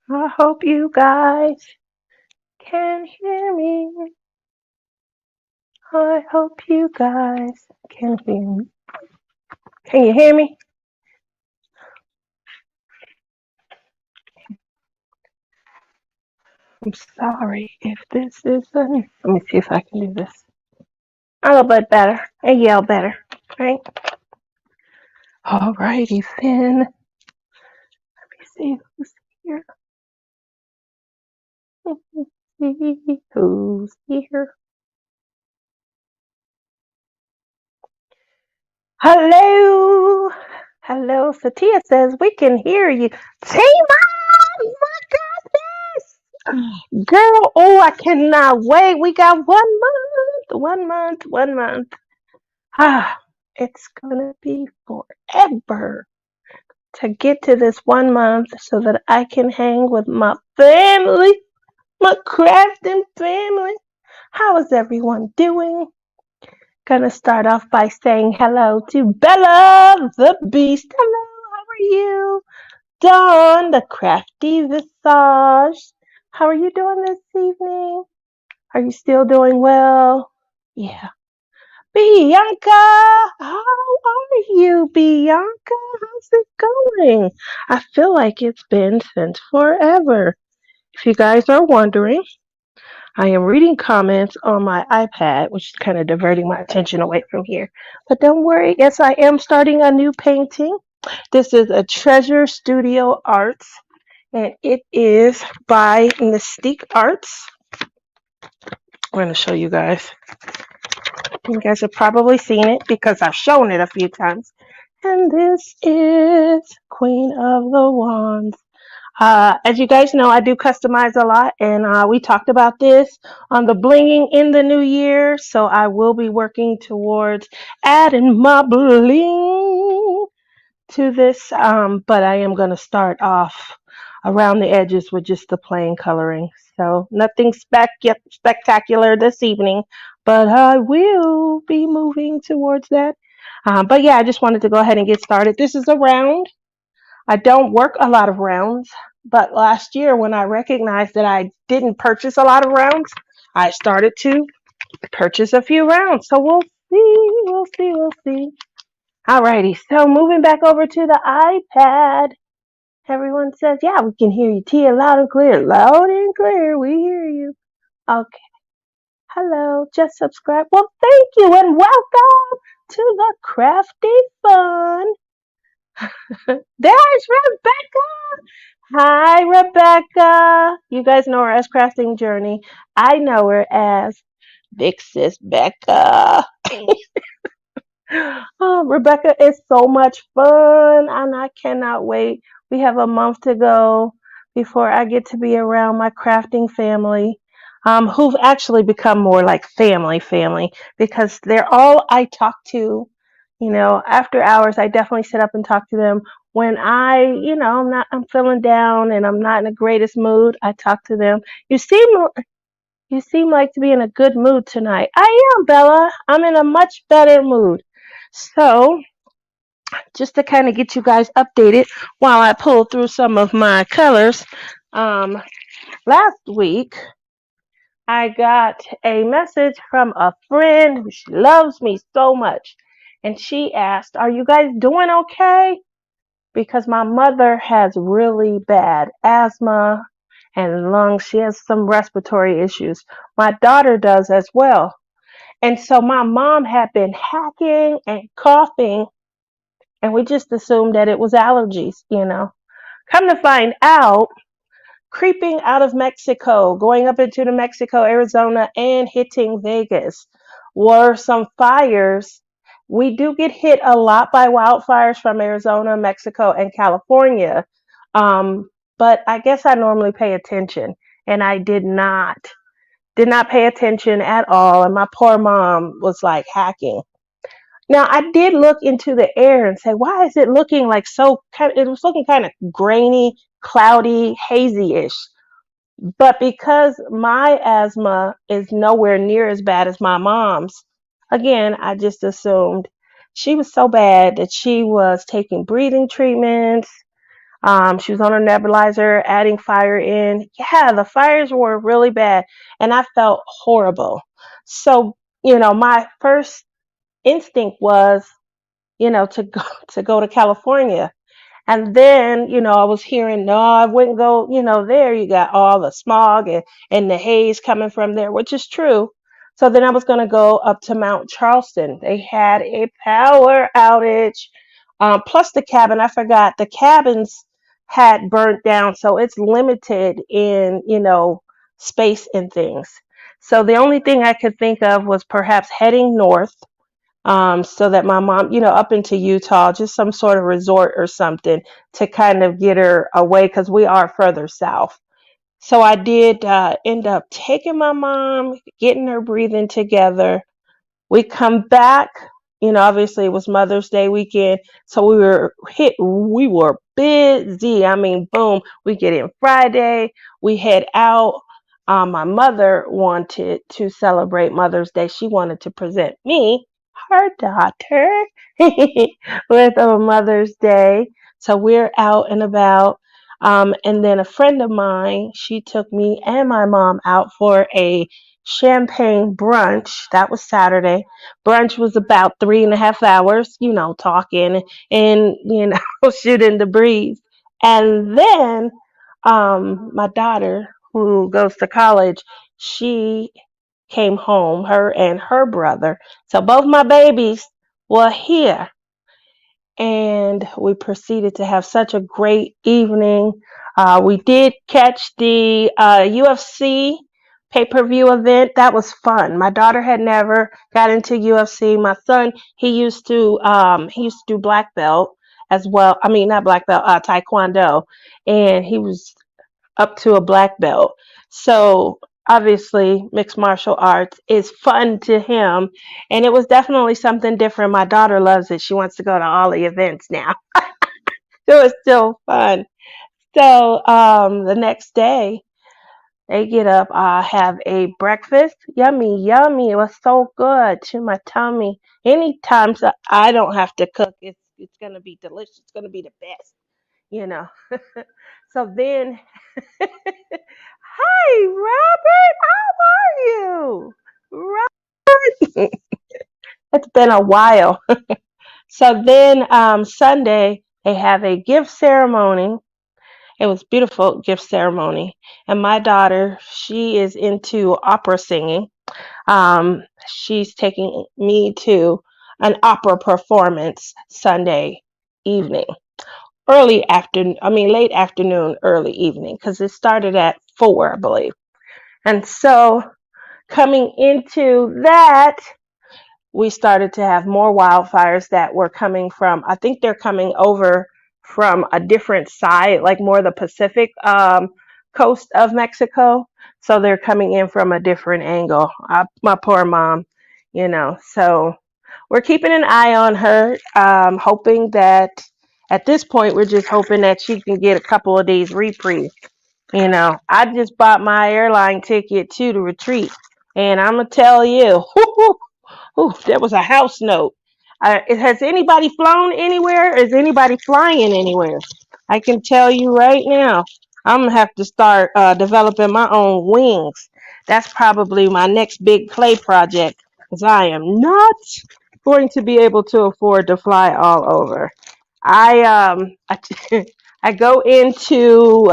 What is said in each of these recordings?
I hope you guys can hear me. I hope you guys can hear me. Can you hear me? I'm sorry if this isn't. Let me see if I can do this. A little bit better and yell better, right? Alrighty then. Let me see who's here. See who's here. Hello. Hello. Satia says we can hear you. Tima! My goodness! Girl, oh, I cannot wait. We got 1 month. 1 month. 1 month. Ah, it's gonna be forever to get to this 1 month so that I can hang with my family, my crafting family. How is everyone doing? Gonna start off by saying hello to Bella the Beast. Hello, how are you? Dawn the Crafty Visage. How are you doing this evening? Are you still doing well? Yeah. Bianca, how are you, Bianca? How's it going? I feel like it's been since forever. If you guys are wondering, I am reading comments on my iPad, which is kind of diverting my attention away from here. But don't worry, yes, I am starting a new painting. This is a Treasure Studio Arts, and it is by Mystique Arts. I'm going to show you guys. You guys have probably seen it because I've shown it a few times. And this is Queen of the Wands. As you guys know, I do customize a lot, and we talked about this on the blinging in the new year. So I will be working towards adding my bling to this, but I am going to start off around the edges with just the plain coloring. So nothing spectacular this evening, but I will be moving towards that. But yeah, I just wanted to go ahead and get started. This is a round. I don't work a lot of rounds, but last year when I recognized that I didn't purchase a lot of rounds, I started to purchase a few rounds. So we'll see, we'll see. Alrighty, so moving back over to the iPad. Everyone says, yeah, we can hear you, Tia, loud and clear. Loud and clear, we hear you. Okay. Hello, just subscribe. Well, thank you and welcome to the Crafty Fun. There's Rebecca. Hi, Rebecca. You guys know her as Crafting Journey. I know her as Big Sis Becca. Oh, Rebecca is so much fun, and I cannot wait. We have a month to go before I get to be around my crafting family, who've actually become more like family, because they're all I talk to. You know, after hours, I definitely sit up and talk to them. When I'm feeling down and I'm not in the greatest mood, I talk to them. You seem like to be in a good mood tonight. I am, Bella. I'm in a much better mood. So, just to kind of get you guys updated while I pull through some of my colors, last week I got a message from a friend who she loves me so much. And she asked, are you guys doing okay? Because my mother has really bad asthma and lungs. She has some respiratory issues. My daughter does as well. And so my mom had been hacking and coughing, and we just assumed that it was allergies, you know. Come to find out, creeping out of Mexico, going up into New Mexico, Arizona, and hitting Vegas were some fires. We do get hit a lot by wildfires from Arizona, Mexico, and California. But I guess I normally pay attention, and I did not pay attention at all. And my poor mom was like hacking. Now I did look into the air and say, why is it looking like it was looking kind of grainy, cloudy, hazy-ish. But because my asthma is nowhere near as bad as my mom's, again, I just assumed she was so bad that she was taking breathing treatments. She was on a nebulizer, adding fire in. Yeah, the fires were really bad, and I felt horrible. So, my first instinct was, to go to California. And then, I was hearing, no, I wouldn't go, there. You got all the smog and the haze coming from there, which is true. So then I was going to go up to Mount Charleston. They had a power outage. Plus the cabin, I forgot, the cabins had burnt down. So it's limited in, space and things. So the only thing I could think of was perhaps heading north, so that my mom, up into Utah, just some sort of resort or something to kind of get her away because we are further south. So I did end up taking my mom, getting her breathing together. We come back, obviously it was Mother's Day weekend, so we were busy. I mean, boom, we get in Friday, we head out. My mother wanted to celebrate Mother's Day. She wanted to present me, her daughter, with a Mother's Day. So we're out and about. And then a friend of mine, she took me and my mom out for a champagne brunch. That was Saturday. Brunch was about 3.5 hours, talking and, shooting the breeze. And then my daughter, who goes to college, she came home, her and her brother. So both my babies were here, and we proceeded to have such a great evening. We did catch the UFC pay-per-view event. That was fun. My daughter had never got into UFC. My son, he used to do black belt as well. I mean, not black belt, taekwondo, and he was up to a black belt. So obviously mixed martial arts is fun to him, and it was definitely something different. My daughter loves it. She wants to go to all the events now. It was still fun. So the next day they get up, have a breakfast. Yummy, yummy. It was so good to my tummy. Anytime I don't have to cook, it's gonna be delicious. It's gonna be the best, you know. So then, hi Robert, how are you? Robert, it's been a while. So then Sunday they have a gift ceremony. It was beautiful gift ceremony, and my daughter, she is into opera singing. She's taking me to an opera performance Sunday evening, late afternoon, early evening, because it started at 4, I believe. And so coming into that, we started to have more wildfires that were coming from, I think they're coming over from a different side, like more the Pacific coast of Mexico. So they're coming in from a different angle. My poor mom, so we're keeping an eye on her, hoping that at this point, we're just hoping that she can get a couple of days reprieve. I just bought my airline ticket to the retreat, and I'm going to tell you, ooh, there was a house note. Has anybody flown anywhere? Is anybody flying anywhere? I can tell you right now, I'm going to have to start developing my own wings. That's probably my next big play project, because I am not going to be able to afford to fly all over. I go into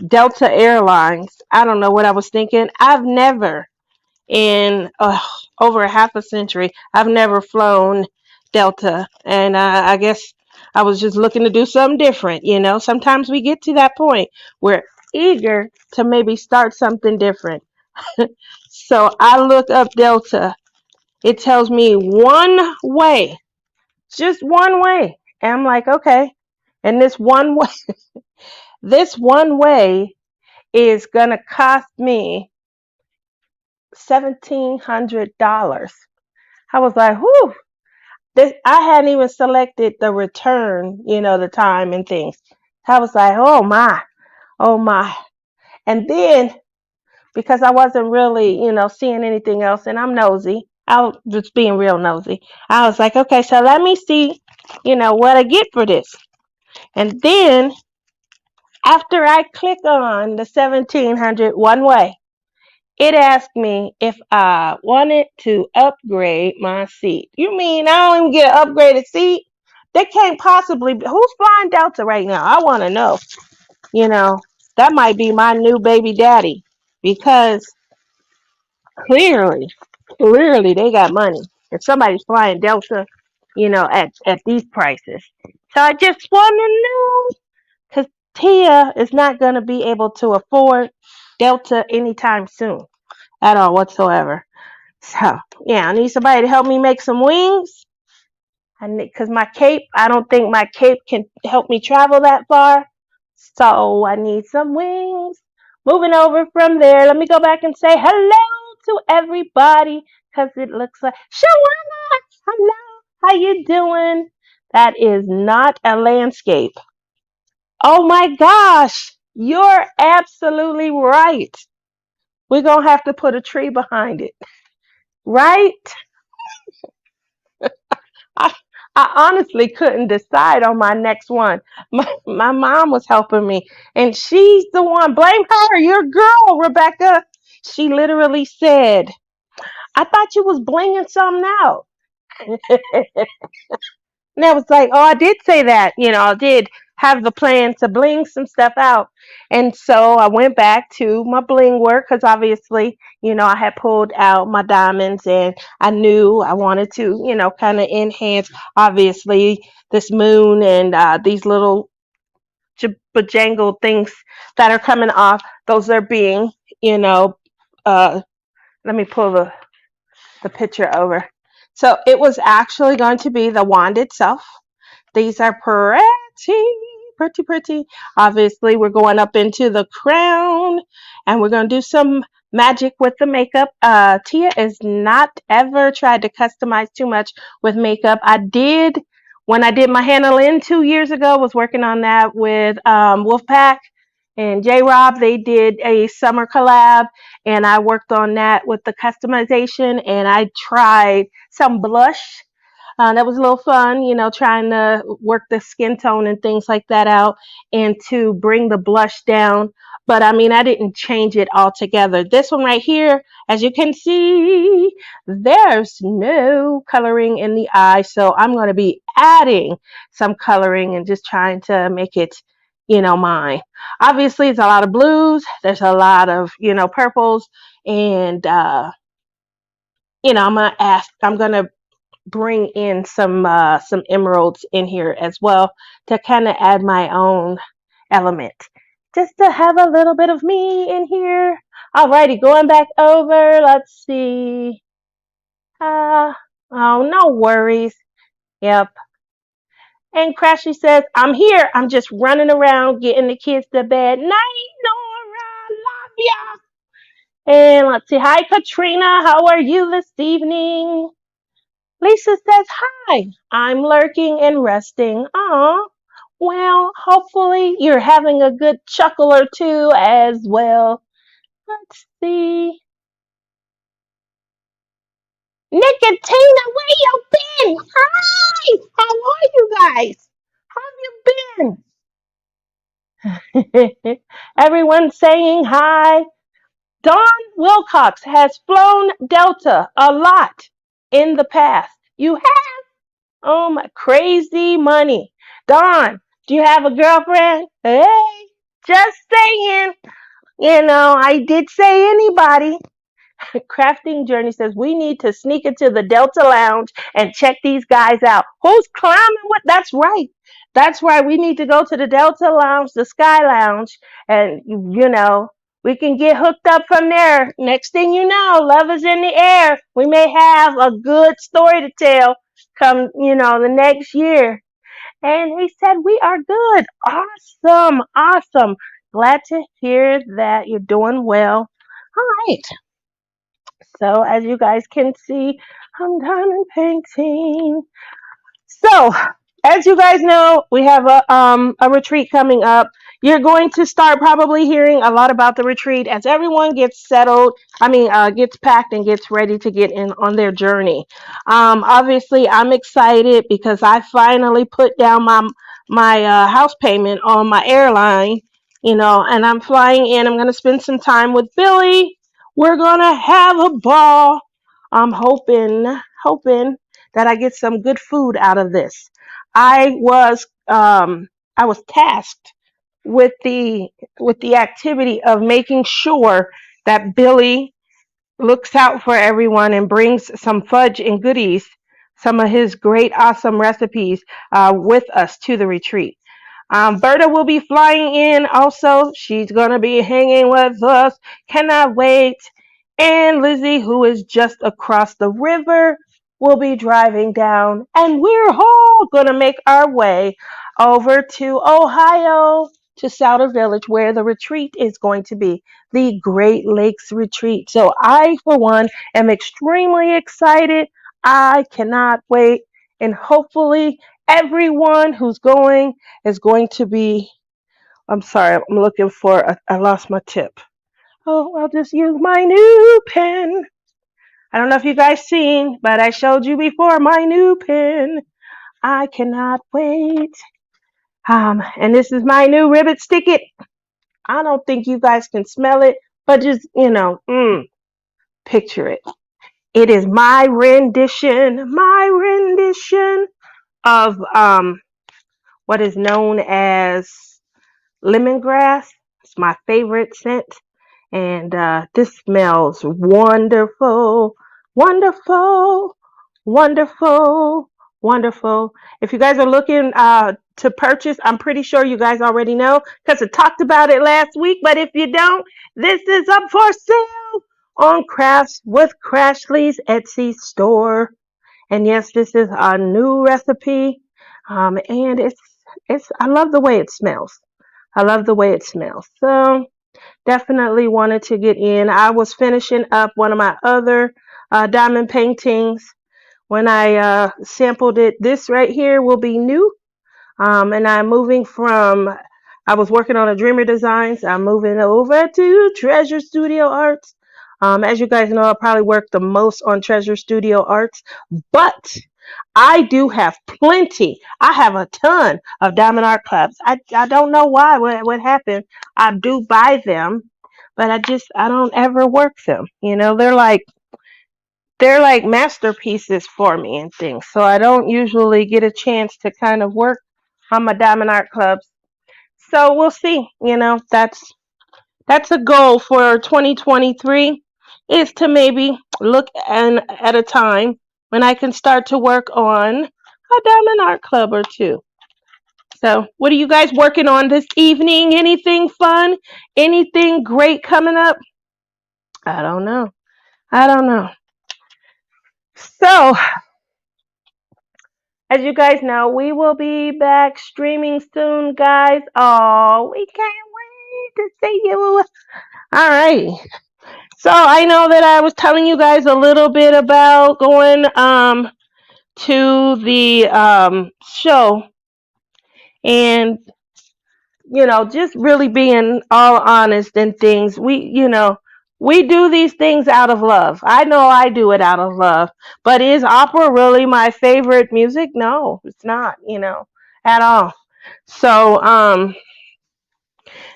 Delta Airlines. I don't know what I was thinking. I've never in over a half a century, I've never flown Delta, and I guess I was just looking to do something different. Sometimes we get to that point. We're eager to maybe start something different. So I look up Delta. It tells me one way, just one way, and I'm like, okay. And this one way is gonna cost me $1,700. I was like, whew. I hadn't even selected the return, the time and things. I was like, oh my, oh my. And then because I wasn't really, seeing anything else, and I'm nosy, I was just being real nosy. I was like, okay, so let me see, what I get for this. And then after I click on the 1700 one way, it asked me if I wanted to upgrade my seat. You mean I don't even get an upgraded seat? They can't possibly be. Who's flying Delta right now? I want to know. You know, that might be my new baby daddy because clearly, clearly they got money. If somebody's flying Delta, at these prices. So I just want to know because Tia is not going to be able to afford Delta anytime soon at all whatsoever. So, yeah, I need somebody to help me make some wings. Because my cape, I don't think my cape can help me travel that far. So I need some wings. Moving over from there, let me go back and say hello to everybody because it looks like Shawana. Hello, how you doing? That is not a landscape. Oh my gosh, you're absolutely right. We're going to have to put a tree behind it, right? I, I honestly couldn't decide on my next one. My mom was helping me, and she's the one. Blame her, your girl, Rebecca. She literally said, I thought you was blinging something out. And I was like, oh, I did say that. I did have the plan to bling some stuff out. And so I went back to my bling work because obviously, I had pulled out my diamonds and I knew I wanted to, kind of enhance, obviously, this moon and these little bejangled things that are coming off. Those are being, let me pull the picture over. So it was actually going to be the wand itself. These are pretty, pretty, pretty. Obviously, we're going up into the crown and we're going to do some magic with the makeup. Tia has not ever tried to customize too much with makeup. I did, when I did my Hannah Lynn 2 years ago, was working on that with Wolfpack and J-Rob. They did a summer collab and I worked on that with the customization and I tried some blush. That was a little fun, trying to work the skin tone and things like that out and to bring the blush down. But I mean, I didn't change it altogether. This one right here, as you can see, there's no coloring in the eye. So I'm going to be adding some coloring and just trying to make it, mine. Obviously, it's a lot of blues. There's a lot of, purples. And, I'm going to bring in some emeralds in here as well to kind of add my own element. Just to have a little bit of me in here. Alrighty, going back over. Let's see. Oh, no worries. Yep. And Crashy says, I'm here. I'm just running around getting the kids to bed. Night, Nora. Love ya. And let's see. Hi, Katrina. How are you this evening? Lisa says, hi, I'm lurking and resting. Aw, well, hopefully you're having a good chuckle or two as well. Let's see. Nicotina, where you been? Hi, how are you guys? How have you been? Everyone's saying hi. Dawn Wilcox has flown Delta a lot in the past. You have? Oh my, crazy money. Dawn, do you have a girlfriend? Hey, just saying. I did say anybody. Crafting Journey says we need to sneak into the Delta Lounge and check these guys out. Who's climbing what? That's right. That's right. We need to go to the Delta Lounge, the Sky Lounge, and we can get hooked up from there. Next thing you know, love is in the air. We may have a good story to tell come, the next year. And he said, we are good. Awesome. Awesome. Glad to hear that you're doing well. All right. So as you guys can see, I'm diamond painting. So as you guys know, we have a retreat coming up. You're going to start probably hearing a lot about the retreat as everyone gets settled. Gets packed and gets ready to get in on their journey. Obviously, I'm excited because I finally put down my house payment on my airline, and I'm flying in. I'm going to spend some time with Billy. We're going to have a ball. I'm hoping that I get some good food out of this. I was tasked with the activity of making sure that Billy looks out for everyone and brings some fudge and goodies, some of his great, awesome recipes with us to the retreat. Berta will be flying in also. She's going to be hanging with us. Cannot wait. And Lizzie, who is just across the river, will be driving down. And we're all going to make our way over to Ohio, to Souter Village, where the retreat is going to be, the Great Lakes Retreat. So I, for one, am extremely excited. I cannot wait. And hopefully everyone who's going is going to be, I'm sorry, I'm looking for, I lost my tip. Oh, I'll just use my new pen. I don't know if you guys seen, but I showed you before my new pen. I cannot wait. And this is my new ribbit stick it. I don't think you guys can smell it, but just, picture it. It is my rendition of what is known as lemongrass. It's my favorite scent. And this smells wonderful, wonderful, wonderful, wonderful. If you guys are looking to purchase, I'm pretty sure you guys already know because I talked about it last week. But if you don't, this is up for sale on Crafts with Crashly's Etsy store. And yes, this is a new recipe. And it's I love the way it smells. I love the way it smells. So definitely wanted to get in. I was finishing up one of my other diamond paintings when I sampled it. This right here will be new. And I'm moving from, I was working on a Dreamer Designs. I'm moving over to Treasure Studio Arts. As you guys know, I probably work the most on Treasure Studio Arts, but I do have plenty. I have a ton of Diamond Art Clubs. I don't know why, what happened. I do buy them, but I don't ever work them. They're like masterpieces for me and things. So I don't usually get a chance to kind of work on my Diamond Art Clubs. So we'll see. That's a goal for 2023, is to maybe look at a time when I can start to work on a Diamond Art Club or two. So what are you guys working on this evening? Anything fun? Anything great coming up? I don't know. So, as you guys know, we will be back streaming soon, guys. Oh, we can't wait to see you. All right. So I know that I was telling you guys a little bit about going to the show, and just really being all honest and things. We do these things out of love. I know I do it out of love. But is opera really my favorite music? No, it's not, at all. So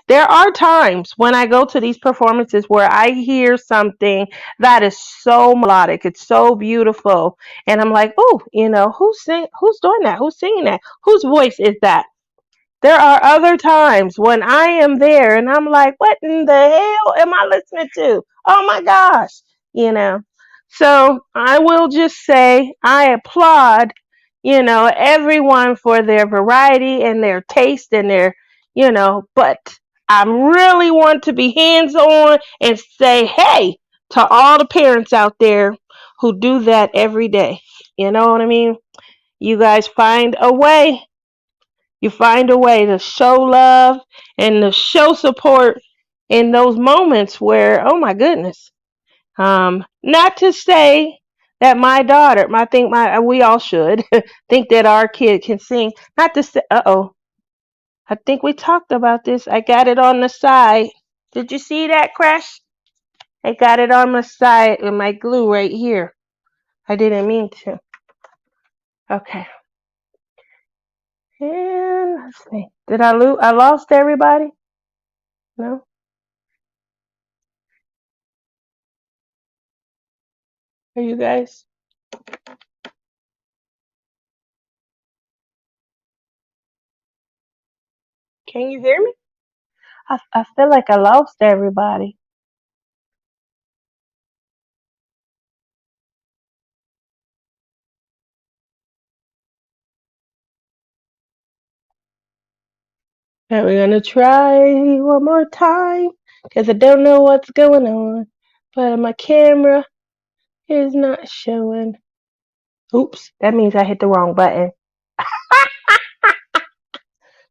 there are times when I go to these performances where I hear something that is so melodic, it's so beautiful, and I'm like, oh, who's doing that? Who's singing that? Whose voice is that? There are other times when I am there and I'm like, what in the hell am I listening to? Oh my gosh, So I will just say I applaud, everyone for their variety and their taste and their, but I really want to be hands-on and say, hey, to all the parents out there who do that every day. You know what I mean? You guys find a way. You find a way to show love and to show support in those moments where, oh my goodness. Not to say that my daughter, we all should think that our kid can sing. Not to say, I think we talked about this. I got it on the side. Did you see that, Crash? I got it on my side with my glue right here. I didn't mean to. Okay. And Let's see. Did I lose? I lost everybody? No? Are you guys? Can you hear me? I feel like I lost everybody. And we're gonna try one more time because I don't know what's going on. But my camera is not showing. Oops, that means I hit the wrong button.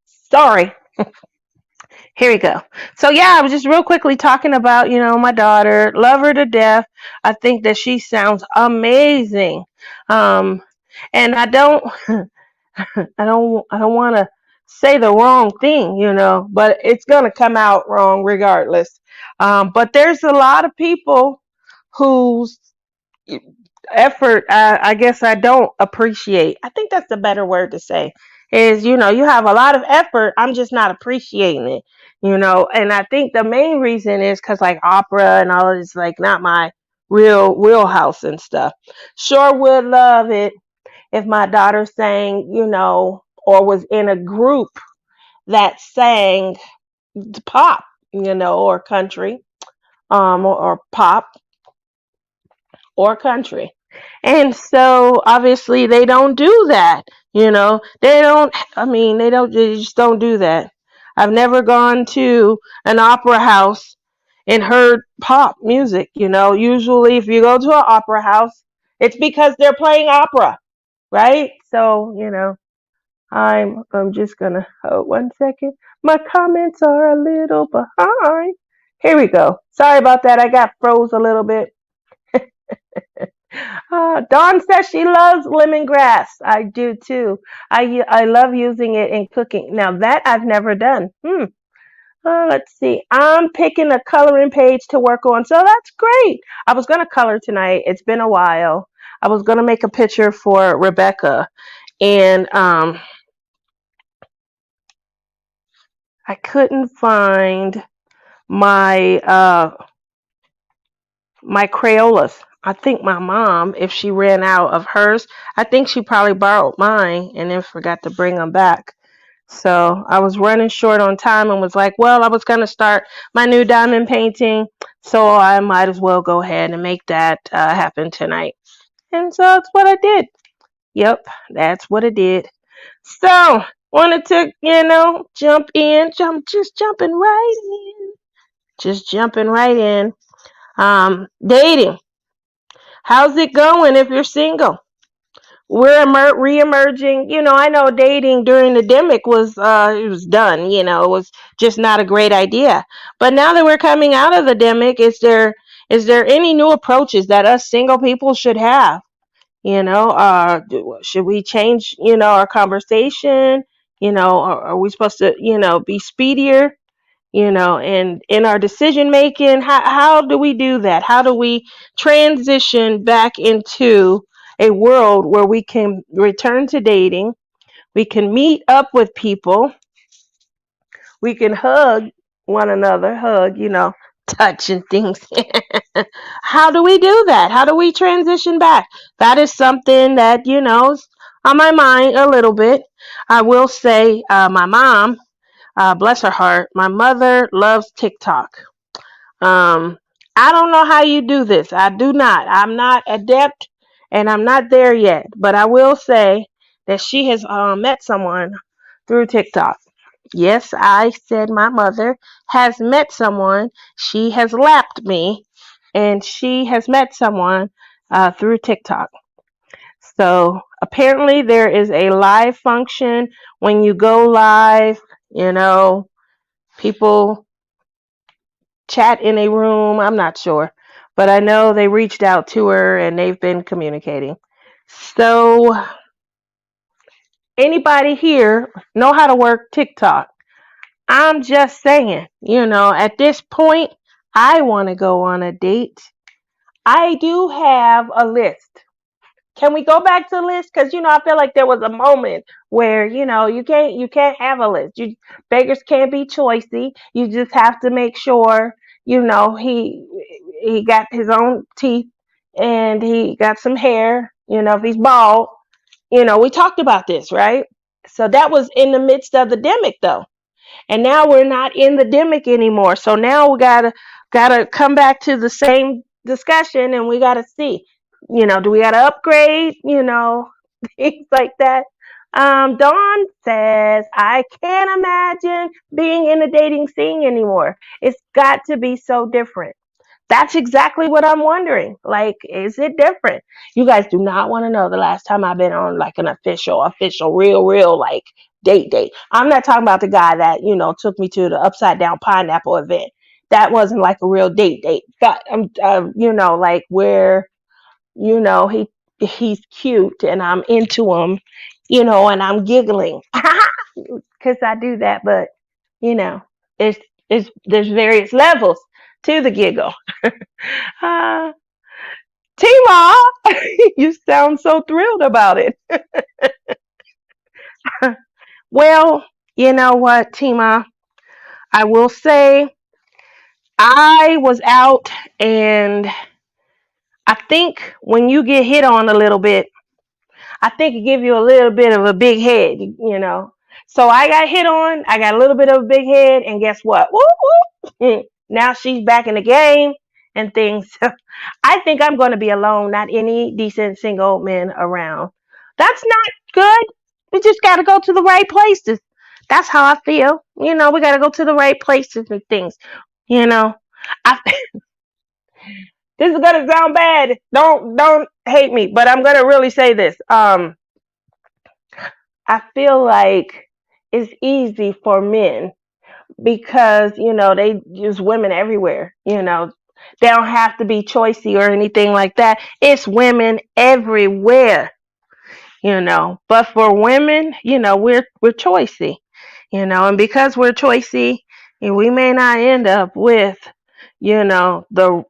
Sorry. Here we go. So yeah, I was just real quickly talking about, my daughter. Love her to death. I think that she sounds amazing. Um, and I don't want to say the wrong thing, but it's going to come out wrong regardless. But there's a lot of people whose effort, I guess I don't appreciate. I think that's the better word to say is, you have a lot of effort. I'm just not appreciating it, and I think the main reason is because like opera and all of this, like not my real wheelhouse and stuff. Sure would love it if my daughter sang, or was in a group that sang pop, or country, or pop or country. And so obviously they don't do that, they just don't do that. I've never gone to an opera house and heard pop music, usually if you go to an opera house, it's because they're playing opera, right? So, I'm just gonna hold 1 second. My comments are a little behind. Here we go. Sorry about that. I got froze a little bit. Dawn says she loves lemongrass. I do too. I love using it in cooking. Now that I've never done. Let's see. I'm picking a coloring page to work on, so that's great. I was gonna color tonight. It's been a while. I was gonna make a picture for Rebecca, and I couldn't find my my Crayolas. I think my mom, if she ran out of hers, I think she probably borrowed mine and then forgot to bring them back. So I was running short on time and was like, well, I was going to start my new diamond painting, so I might as well go ahead and make that happen tonight. And so that's what I did. Yep, that's what I did. So wanted to, just jumping right in. Just jumping right in. Dating. How's it going if you're single? We're re-emerging. I know dating during the demic was it was done. It was just not a great idea. But now that we're coming out of the demic, is there any new approaches that us single people should have? Should we change our conversation? Are we supposed to be speedier? And in our decision making, how do we do that? How do we transition back into a world where we can return to dating, we can meet up with people, we can hug one another, touch and things. How do we do that? How do we transition back? That is something that, is on my mind a little bit. I will say, my mom, bless her heart, my mother loves TikTok. Um, I don't know how you do this. I do not. I'm not adept and I'm not there yet. But I will say that she has met someone through TikTok. Yes, I said my mother has met someone. She has lapped me and she has met someone through TikTok. So apparently there is a live function when you go live, people chat in a room. I'm not sure, but I know they reached out to her and they've been communicating. So anybody here know how to work TikTok? I'm just saying, at this point, I want to go on a date. I do have a list. Can we go back to the list? Because I feel like there was a moment where you can't have a list. Beggars can't be choicy. You just have to make sure he got his own teeth and he got some hair. If he's bald, we talked about this, right? So that was in the midst of the demic, though. And now we're not in the demic anymore. So now we gotta come back to the same discussion, and we gotta see, do we gotta upgrade, things like that. Dawn says, I can't imagine being in the dating scene anymore. It's got to be so different. That's exactly what I'm wondering. Like, is it different? You guys do not want to know the last time I've been on like an official, real, like date. I'm not talking about the guy that, took me to the upside down pineapple event. That wasn't like a real date. But, like where, he's cute and I'm into him, and I'm giggling because I do that. But, you know, it's, there's various levels to the giggle. Uh, Tima, you sound so thrilled about it. Well, you know what, Tima? I will say I was out, and I think when you get hit on a little bit, I think it gives you a little bit of a big head. So I got hit on, I got a little bit of a big head, and guess what? Woo, woo. Now she's back in the game and things. I think I'm going to be alone, not any decent single men around. That's not good. We just got to go to the right places. That's how I feel. We got to go to the right places and things. You know, I, this is going to sound bad. Don't hate me, but I'm going to really say this. I feel like it's easy for men because they use women everywhere. They don't have to be choicy or anything like that. It's women everywhere. But for women, we're choicy. And because we're choicy, we may not end up with the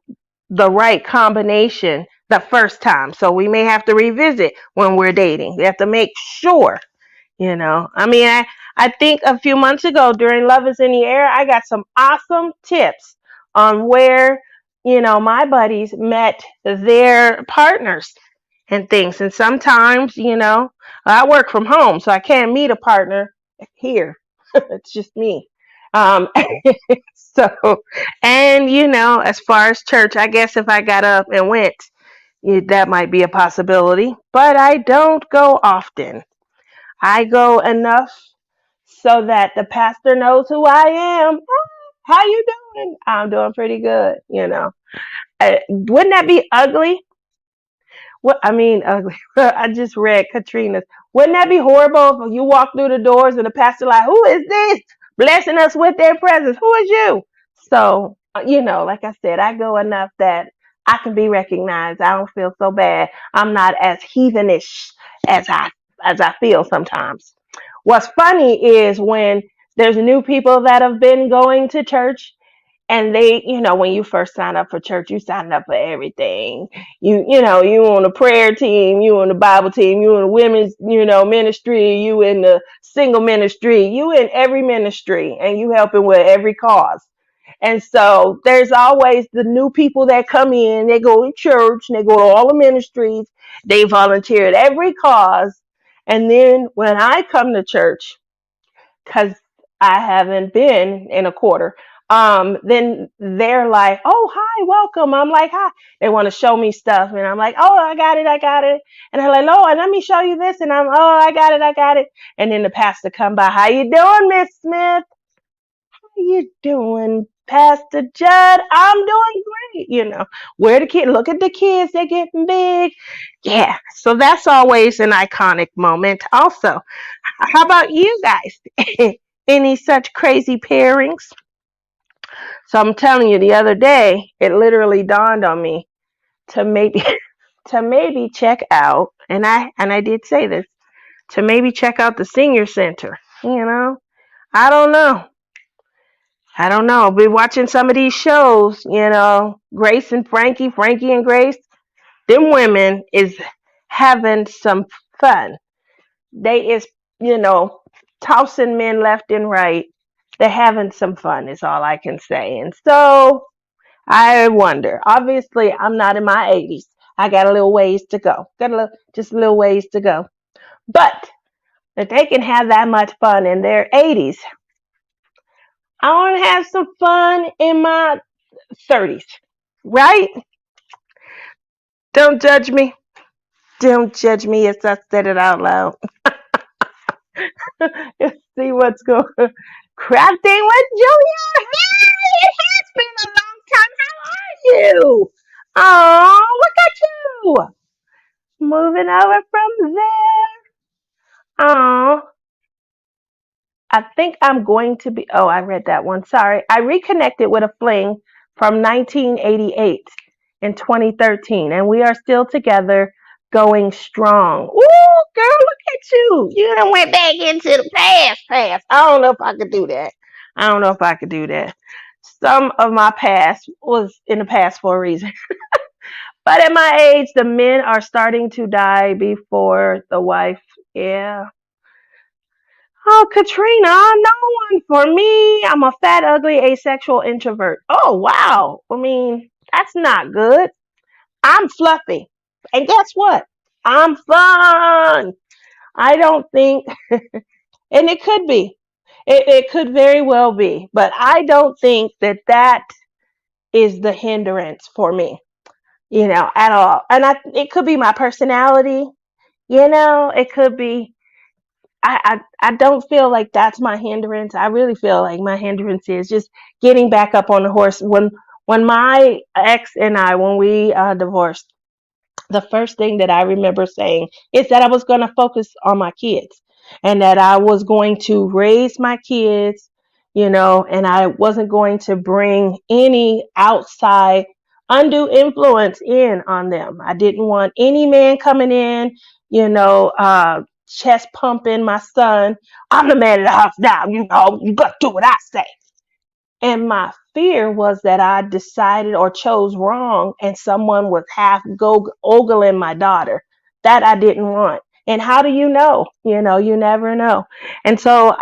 right combination the first time. So we may have to revisit when we're dating. We have to make sure. I mean, I think a few months ago during Love is in the Air, I got some awesome tips on where, my buddies met their partners and things. And sometimes, I work from home, so I can't meet a partner here. It's just me. Um, so, and, as far as church, I guess if I got up and went, that might be a possibility, but I don't go often. I go enough so that the pastor knows who I am. How you doing? I'm doing pretty good. Wouldn't that be ugly? What I mean, ugly. I just read Katrina's. Wouldn't that be horrible if you walk through the doors and the pastor like, who is this? Blessing us with their presence. Who is you? So, like I said, I go enough that I can be recognized. I don't feel so bad. I'm not as heathenish as I feel sometimes. What's funny is when there's new people that have been going to church, and they, when you first sign up for church, you sign up for everything. You on the prayer team, you on the Bible team, you in the women's, ministry, you in the single ministry, you in every ministry, and you helping with every cause. And so there's always the new people that come in, they go to church, and they go to all the ministries, they volunteer at every cause. And then when I come to church, because I haven't been in a quarter, then they're like, oh, hi, welcome. I'm like, hi. They want to show me stuff. And I'm like, oh, I got it. And they're like, Lord, let me show you this. And I'm, oh, I got it. And then the pastor come by, how you doing, Miss Smith? How you doing, Pastor Judd? I'm doing great. Where the kids, look at the kids, they're getting big. Yeah. So that's always an iconic moment also. How about you guys? Any such crazy pairings? So I'm telling you, the other day, it literally dawned on me to maybe to maybe check out, and I did say this, to maybe check out the senior center. I don't know. I've been watching some of these shows, Grace and Frankie and Grace. Them women is having some fun. They is, you know, tossing men left and right. They're having some fun is all I can say. And so I wonder. Obviously, I'm not in my 80s. I got a little ways to go. Just a little ways to go. But if they can have that much fun in their 80s, I want to have some fun in my 30s. Right? Don't judge me. Don't judge me as I said it out loud. Let's see what's going on. Crafting with Julia. Hey, it has been a long time. How are you? Oh, look at you. Moving over from there. Oh, I think I'm going to be. Oh, I read that one. Sorry. I reconnected with a fling from 1988 in 2013, and we are still together going strong. Ooh, girl, look at you. You done went back into the past. I don't know if I could do that. I don't know if I could do that. Some of my past was in the past for a reason. But at my age, the men are starting to die before the wife. Yeah. Oh, Katrina, no one for me. I'm a fat, ugly, asexual introvert. Oh, wow. I mean, that's not good. I'm fluffy. And guess what? I'm fun. I don't think, and it could be, it could very well be, but I don't think that that is the hindrance for me, at all. And it could be my personality, it could be. I don't feel like that's my hindrance. I really feel like my hindrance is just getting back up on the horse. When my ex and I, when we divorced, the first thing that I remember saying is that I was going to focus on my kids and that I was going to raise my kids, and I wasn't going to bring any outside undue influence in on them. I didn't want any man coming in, chest pumping my son. I'm the man of the house now. You got to do what I say. And my fear was that I decided or chose wrong and someone was half ogling my daughter. That I didn't want. And how do you know? You never know. And so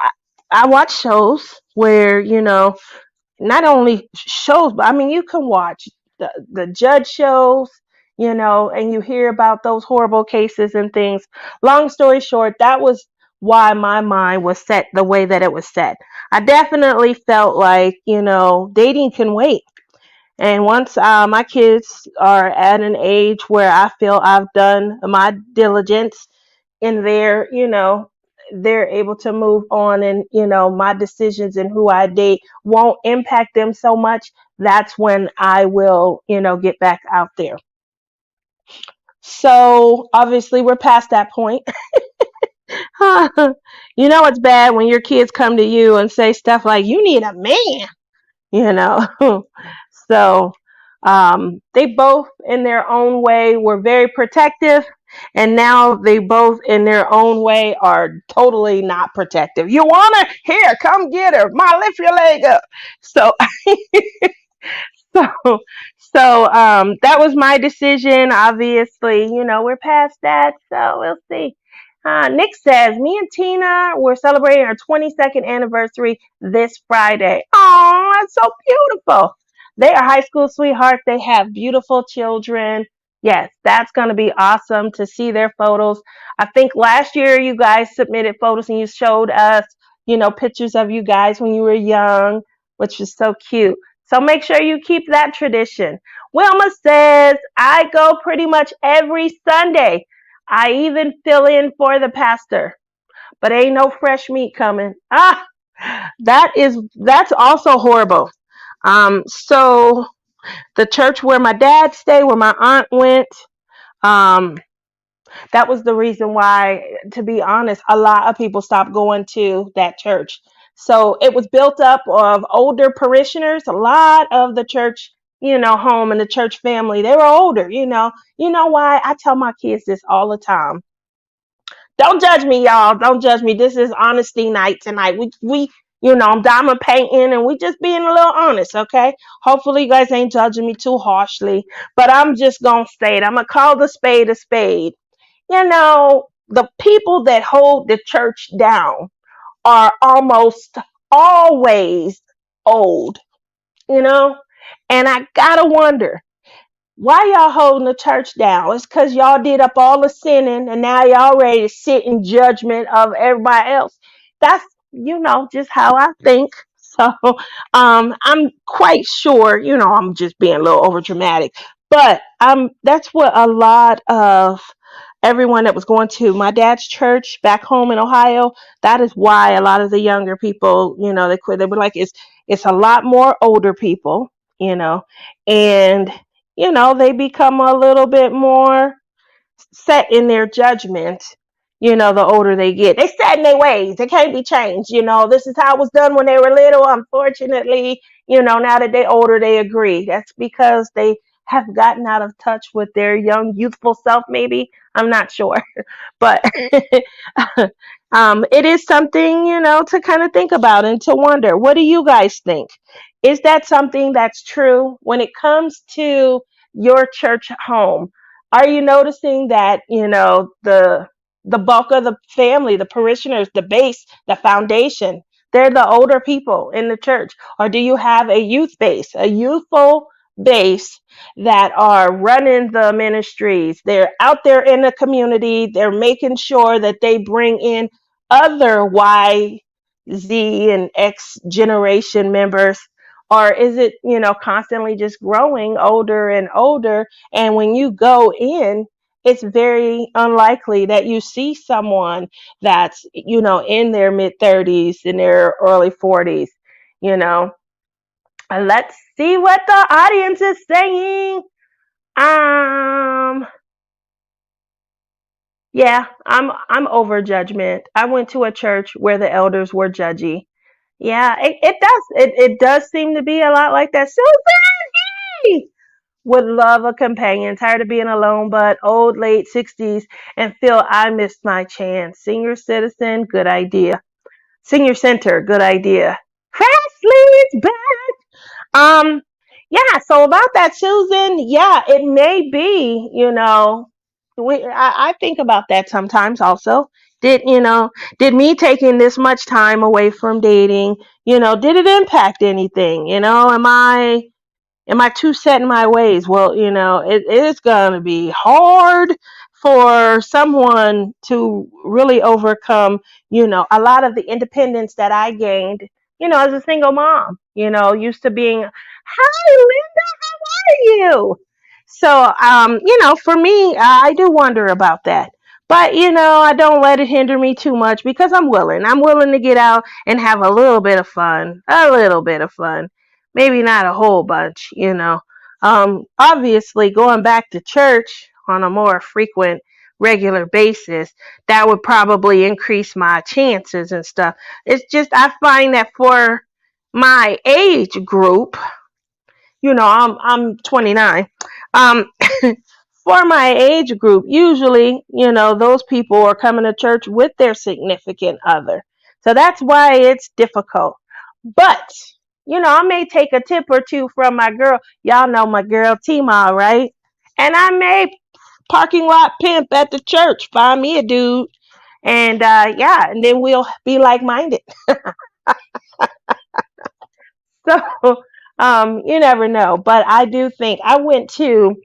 I watch shows where, not only shows, but I mean, you can watch the judge shows, and you hear about those horrible cases and things. Long story short, that was why my mind was set the way that it was set. I definitely felt like, dating can wait. And once my kids are at an age where I feel I've done my diligence in their, they're able to move on and, my decisions and who I date won't impact them so much. That's when I will, get back out there. So obviously we're past that point. It's bad when your kids come to you and say stuff like, you need a man, So they both in their own way were very protective, and now they both in their own way are totally not protective. You want her? Here, come get her. Lift your leg up. So so that was my decision. Obviously, we're past that, so we'll see. Nick says, me and Tina, we're celebrating our 22nd anniversary this Friday. Oh, that's so beautiful. They are high school sweethearts. They have beautiful children. Yes, that's going to be awesome to see their photos. I think last year you guys submitted photos and you showed us, pictures of you guys when you were young, which is so cute. So make sure you keep that tradition. Wilma says, I go pretty much every Sunday. I even fill in for the pastor, but ain't no fresh meat coming. That's also horrible. So the church where my dad stayed, where my aunt went, that was the reason why, to be honest, a lot of people stopped going to that church. So it was built up of older parishioners. A lot of the church, home and the church family, they were older, You know why? I tell my kids this all the time. Don't judge me, y'all. Don't judge me. This is honesty night tonight. We I'm diamond painting and we just being a little honest, okay? Hopefully you guys ain't judging me too harshly, but I'm just gonna say it. I'm gonna call the spade a spade. the people that hold the church down are almost always old, you know? And I gotta wonder, why y'all holding the church down? It's because y'all did up all the sinning and now y'all ready to sit in judgment of everybody else. That's, just how I think. So I'm quite sure, I'm just being a little over dramatic, but that's what a lot of everyone that was going to my dad's church back home in Ohio, that is why a lot of the younger people, they quit. They were like, it's a lot more older people, and they become a little bit more set in their judgment, the older they get. They set in their ways. They can't be changed. This is how it was done when they were little. Unfortunately, now that they're older, they agree. That's because they have gotten out of touch with their young, youthful self, maybe. I'm not sure. But it is something, to kind of think about and to wonder. What do you guys think? Is that something that's true when it comes to your church home? Are you noticing that, the bulk of the family, the parishioners, the base, the foundation, they're the older people in the church? Or do you have a youth base, a youthful base that are running the ministries? They're out there in the community. They're making sure that they bring in other Y, Z, and X generation members. Or is it, constantly just growing older and older? And when you go in, it's very unlikely that you see someone that's, in their mid 30s, in their early 40s, you know. Let's see what the audience is saying. Um, yeah, I'm over judgment. I went to a church where the elders were judgy. Yeah, it does seem to be a lot like that. Susan would love a companion, tired of being alone, but old, late 60s, and feel I missed my chance. Senior citizen, good idea. Senior center, good idea. Presley's back. Um, yeah, so about that, Susan, yeah, it may be, I think about that sometimes also. Did me taking this much time away from dating, did it impact anything? Am I too set in my ways? Well, it is going to be hard for someone to really overcome, a lot of the independence that I gained, as a single mom, used to being, hi, Linda, how are you? So, for me, I do wonder about that. But, I don't let it hinder me too much because I'm willing. I'm willing to get out and have a little bit of fun, a little bit of fun. Maybe not a whole bunch, Obviously, going back to church on a more frequent, regular basis, that would probably increase my chances and stuff. It's just, I find that for my age group, I'm 29. Um, for my age group, usually, those people are coming to church with their significant other. So that's why it's difficult. But, I may take a tip or two from my girl. Y'all know my girl Tima, right? And I may parking lot pimp at the church, find me a dude. And yeah, and then we'll be like minded. So you never know. But I do think I went to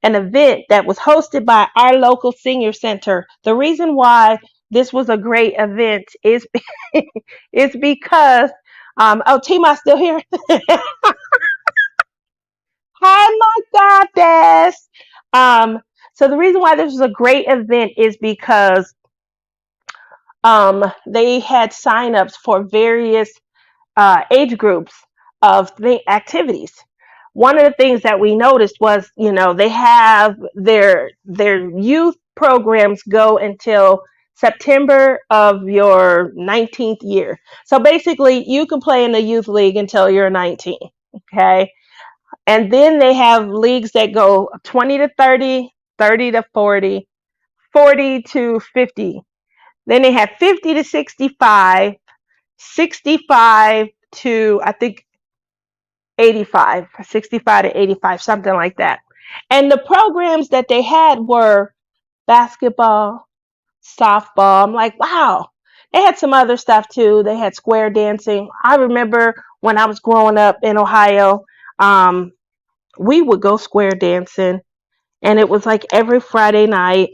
an event that was hosted by our local senior center. The reason why this was a great event is is because oh, Tima's still here. Hi, my goddess. Um, so the reason why this was a great event is because they had signups for various age groups of the activities. One of the things that we noticed was, they have their youth programs go until September of your 19th year. So basically, you can play in the youth league until you're 19. Okay. And then they have leagues that go 20 to 30, 30 to 40, 40 to 50. Then they have 50 to 65, 65 to, I think, 85, 65 to 85, something like that. And the programs that they had were basketball, softball. I'm like, wow. They had some other stuff too. They had square dancing. I remember when I was growing up in Ohio, um, we would go square dancing, and it was like every Friday night,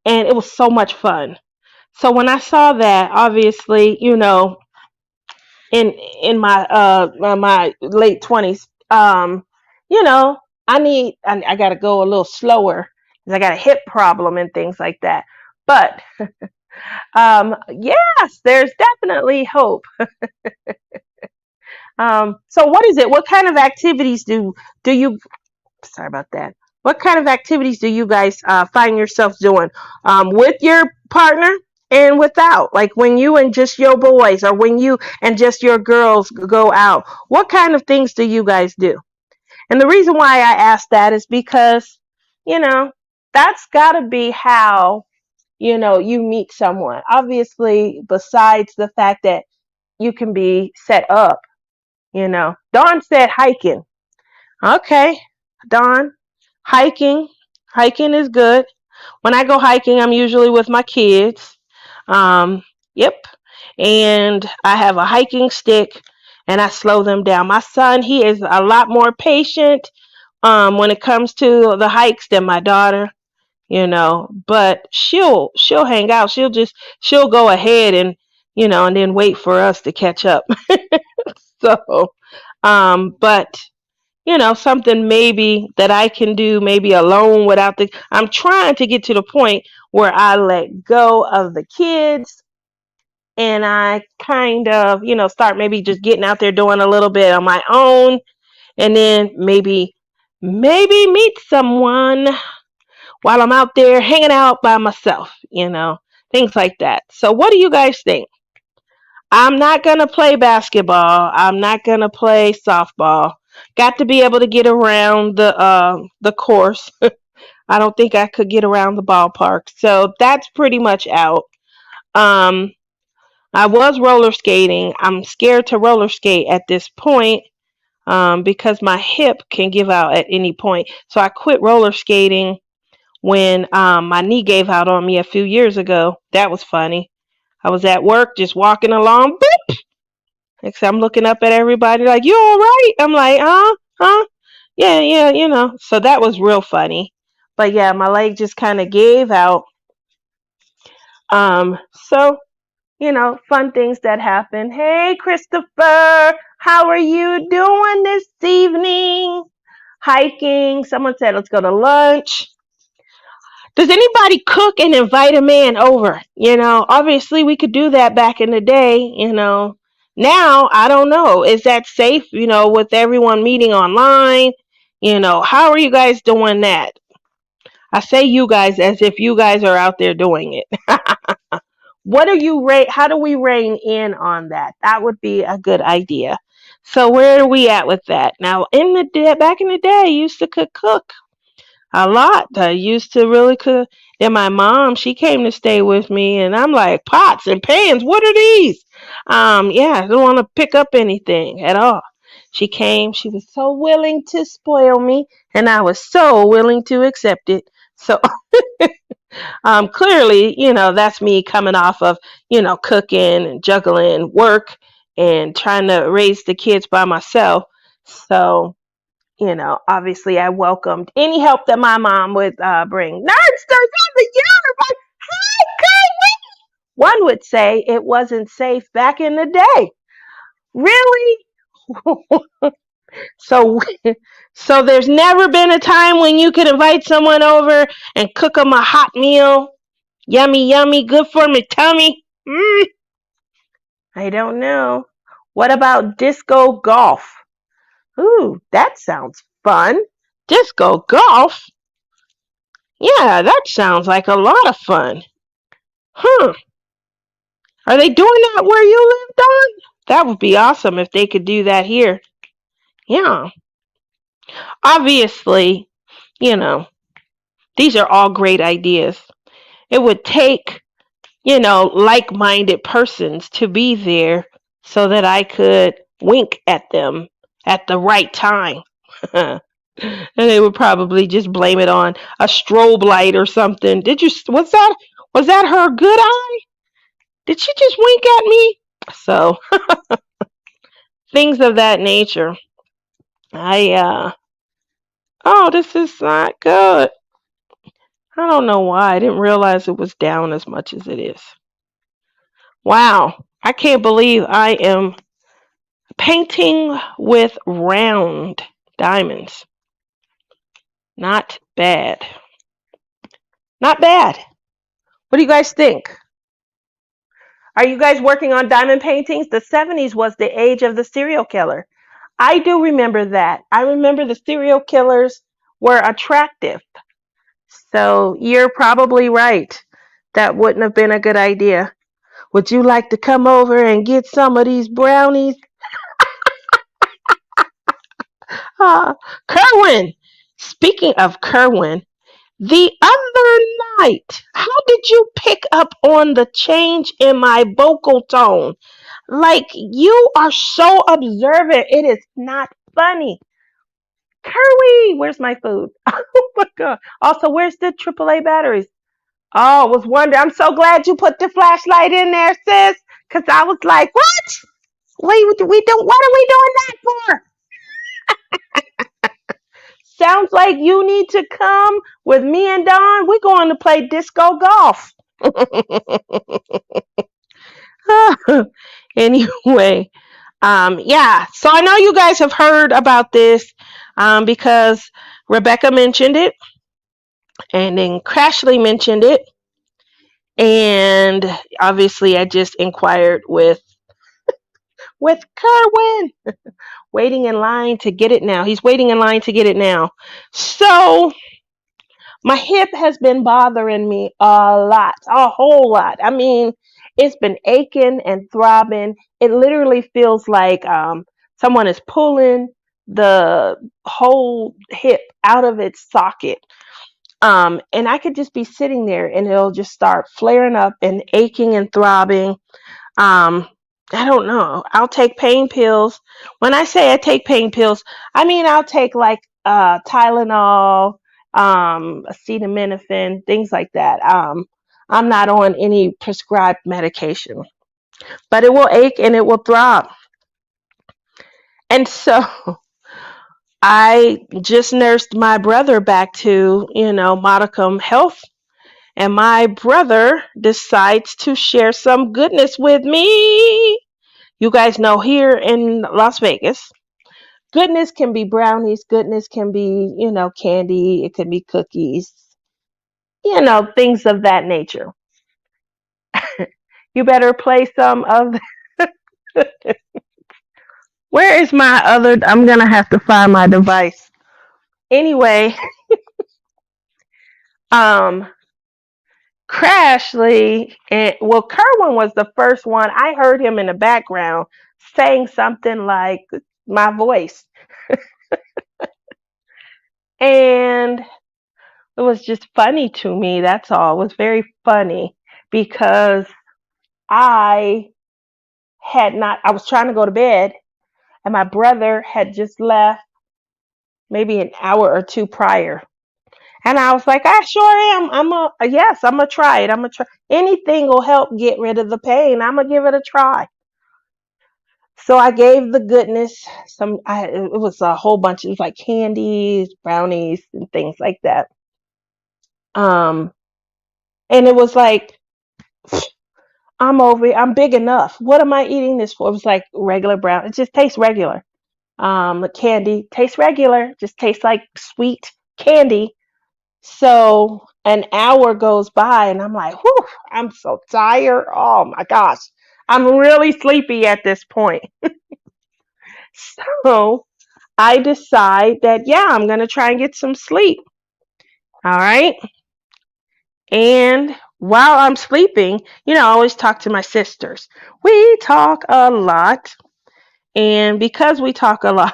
and it was so much fun. So when I saw that, obviously, in my late 20s, you know, I got to go a little slower because I got a hip problem and things like that. But yes, there's definitely hope. So what is it? What kind of activities do you? Sorry about that. What kind of activities do you guys find yourselves doing with your partner and without? Like when you and just your boys, or when you and just your girls go out. What kind of things do you guys do? And the reason why I ask that is because, you know, that's got to be how, you meet someone. Obviously, besides the fact that you can be set up. Dawn said hiking. Okay, Dawn, hiking. Hiking is good. When I go hiking, I'm usually with my kids. Yep. And I have a hiking stick, and I slow them down. My son, he is a lot more patient when it comes to the hikes than my daughter. But she'll hang out. She'll go ahead and then wait for us to catch up. So, but something maybe that I can do maybe alone without I'm trying to get to the point where I let go of the kids, and I kind of, start maybe just getting out there doing a little bit on my own, and then maybe meet someone while I'm out there hanging out by myself, things like that. So what do you guys think? I'm not going to play basketball. I'm not going to play softball. Got to be able to get around the course. I don't think I could get around the ballpark. So that's pretty much out. Um, I was roller skating. I'm scared to roller skate at this point because my hip can give out at any point. So I quit roller skating when my knee gave out on me a few years ago. That was funny. I was at work just walking along. Boop! Except I'm looking up at everybody like, you all right? I'm like, huh? Yeah, yeah. So that was real funny. But yeah, my leg just kind of gave out. So, fun things that happen. Hey, Christopher, how are you doing this evening? Hiking. Someone said, let's go to lunch. Does anybody cook and invite a man over? Obviously we could do that back in the day, Now, I don't know. Is that safe, with everyone meeting online? How are you guys doing that? I say you guys as if you guys are out there doing it. How do we rein in on that? That would be a good idea. So where are we at with that? Now, back in the day, I used to cook a lot. I used to really cook. Then my mom, she came to stay with me, and I'm like, pots and pans, what are these? Yeah, I don't want to pick up anything at all. She came, she was so willing to spoil me, and I was so willing to accept it. So clearly, that's me coming off of, cooking and juggling work and trying to raise the kids by myself. So obviously I welcomed any help that my mom would bring. Nerdsters in the universe. Hi, one would say it wasn't safe back in the day. Really? So, so there's never been a time when you could invite someone over and cook them a hot meal. Yummy, yummy, good for my tummy. I don't know. What about disco golf? Ooh, that sounds fun. Disco golf? Yeah, that sounds like a lot of fun. Are they doing that where you live, Don? That would be awesome if they could do that here. Yeah. Obviously, these are all great ideas. It would take, like-minded persons to be there so that I could wink at them at the right time. And they would probably just blame it on a strobe light or something. Was that her good eye? Did she just wink at me? So things of that nature. Oh, this is not good. I don't know why. I didn't realize it was down as much as it is. Wow. I can't believe I am painting with round diamonds. Not bad. Not bad. What do you guys think? Are you guys working on diamond paintings? The 70s was the age of the serial killer. I do remember that. I remember the serial killers were attractive. So you're probably right. That wouldn't have been a good idea. Would you like to come over and get some of these brownies? Kerwin. Speaking of Kerwin, the other night, how did you pick up on the change in my vocal tone? Like, you are so observant. It is not funny. Curly, where's my food? Oh my God. Also, where's the AAA batteries? Oh, I was wondering. I'm so glad you put the flashlight in there, sis. Because I was like, what? What are we doing that for? Sounds like you need to come with me and Don. We're going to play disco golf. Anyway, yeah. So I know you guys have heard about this because Rebecca mentioned it, and then Crashly mentioned it, and obviously I just inquired with Kerwin, waiting in line to get it now. He's waiting in line to get it now. So my hip has been bothering me a whole lot. I mean, it's been aching and throbbing. It literally feels like someone is pulling the whole hip out of its socket. And I could just be sitting there and it'll just start flaring up and aching and throbbing. Um, I don't know. I'll take pain pills. When I say I take pain pills, I mean I'll take like Tylenol, acetaminophen, things like that. I'm not on any prescribed medication, but it will ache and it will throb. And so I just nursed my brother back to, modicum health. And my brother decides to share some goodness with me. You guys know here in Las Vegas, goodness can be brownies, goodness can be, candy, it can be cookies, things of that nature. You better play some of. Where is my other? I'm going to have to find my device. Anyway, um, Crashly, and well, Kerwin was the first one. I heard him in the background saying something like my voice. And it was just funny to me. That's all. It was very funny because I I was trying to go to bed and my brother had just left maybe an hour or two prior. And I was like, I sure am. Yes, I'm going to try it. I'm going to try. Anything will help get rid of the pain. I'm going to give it a try. So I gave the goodness it was a whole bunch. It was like candies, brownies, and things like that. And it was like, I'm big enough. What am I eating this for? It was like regular brown. It just tastes regular. Candy tastes regular. Just tastes like sweet candy. So an hour goes by and I'm like, whew, I'm so tired. Oh my gosh. I'm really sleepy at this point. So I decide that, yeah, I'm going to try and get some sleep. All right. And while I'm sleeping, I always talk to my sisters. We talk a lot. And because we talk a lot,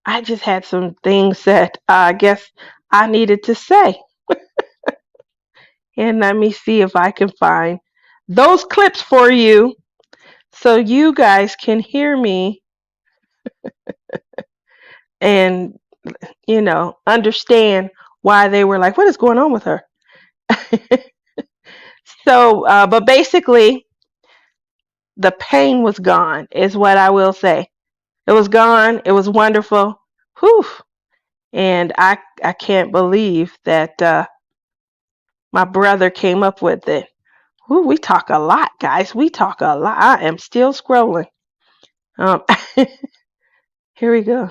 I just had some things that I guess I needed to say. And let me see if I can find those clips for you so you guys can hear me and, understand why they were like, what is going on with her? So, but basically, the pain was gone, is what I will say. It was gone. It was wonderful. Whew. And I can't believe that my brother came up with it. Whew, we talk a lot, guys. We talk a lot. I am still scrolling. Um, here we go.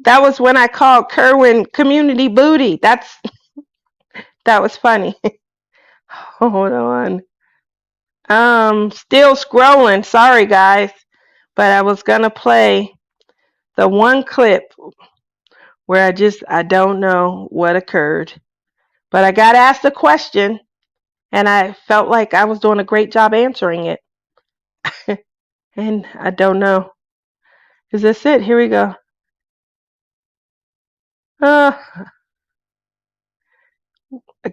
That was when I called Kerwin Community Booty. That was funny. Hold on. Still scrolling. Sorry, guys, but I was gonna play the one clip where I don't know what occurred, but I got asked a question, and I felt like I was doing a great job answering it. And I don't know. Is this it? Here we go. Uh,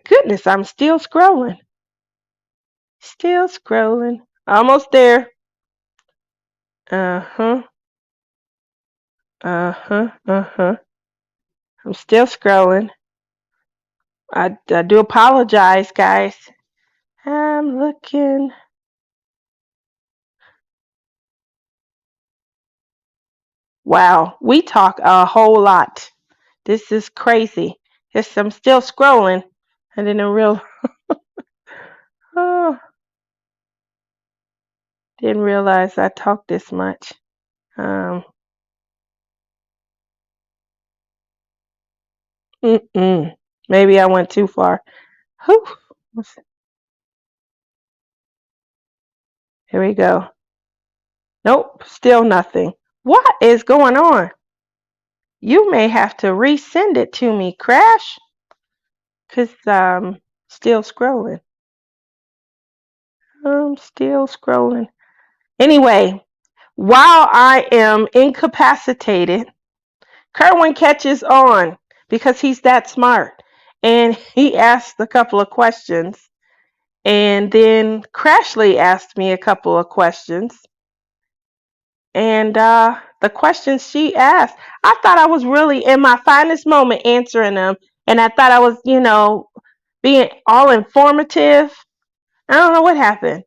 Goodness, I'm still scrolling. Still scrolling. Almost there. Uh-huh. Uh-huh. Uh-huh. I'm still scrolling. I do apologize, guys. I'm looking. Wow, we talk a whole lot. This is crazy. Yes, I'm still scrolling. I didn't oh, didn't realize I talked this much. Um, Maybe I went too far. Whew. Here we go. Nope, still nothing. What is going on? You may have to resend it to me, Crash, because I'm still scrolling. I'm still scrolling. Anyway, while I am incapacitated, Kerwin catches on because he's that smart. And he asked a couple of questions. And then Crashly asked me a couple of questions. And the questions she asked, I thought I was really in my finest moment answering them. And I thought I was, being all informative. I don't know what happened.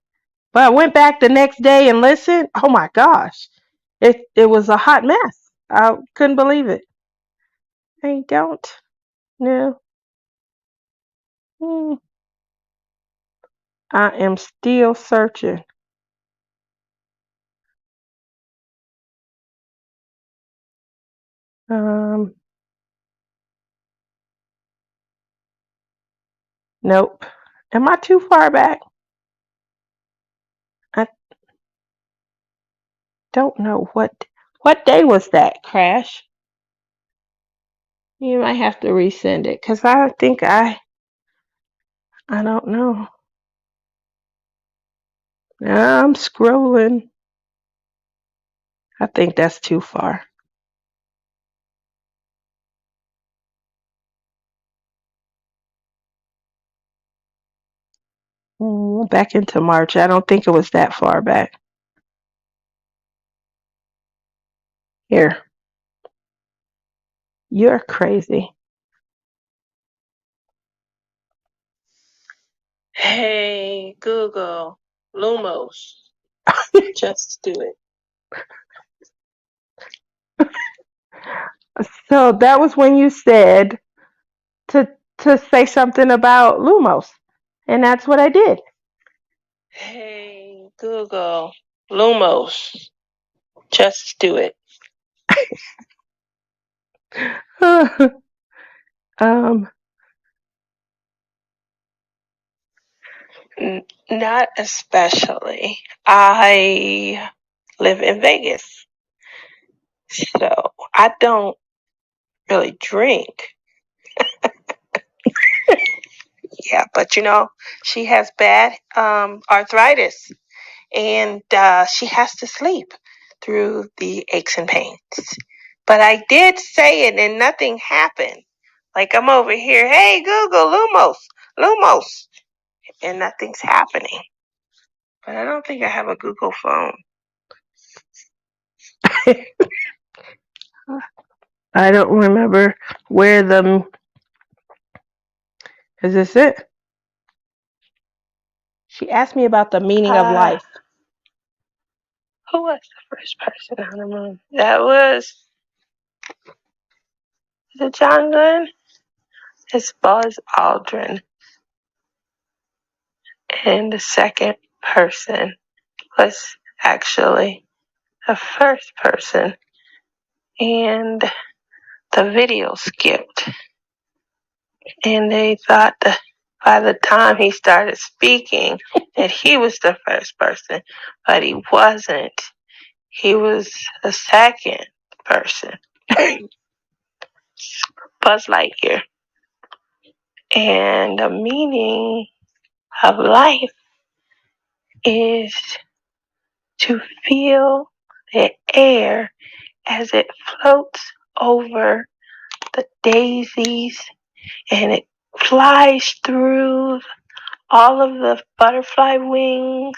But I went back the next day and listened. Oh my gosh. It was a hot mess. I couldn't believe it. I don't know. I am still searching. Nope. Am I too far back? I don't know what day was that, Crash? You might have to resend it because I think I don't know. I'm scrolling. I think that's too far. Back into March. I don't think it was that far back. Here. You're crazy. Hey, Google, Lumos. Just do it. So that was when you said to say something about Lumos, and that's what I did. Hey, Google, Lumos. Just do it. Not especially. I live in Vegas, so I don't really drink. Yeah, but she has bad arthritis, and she has to sleep through the aches and pains. But I did say it, and nothing happened. Like I'm over here, hey Google, Lumos, and nothing's happening. But I don't think I have a Google phone. I don't remember where the. Is this it? She asked me about the meaning of life. Who was the first person on the moon? That was. Is it John Glenn? It's Buzz Aldrin. And the second person was actually the first person. And the video skipped. And they thought that by the time he started speaking that he was the first person, but he wasn't. He was the second person. Buzz Lightyear. And the meaning of life is to feel the air as it floats over the daisies and it flies through all of the butterfly wings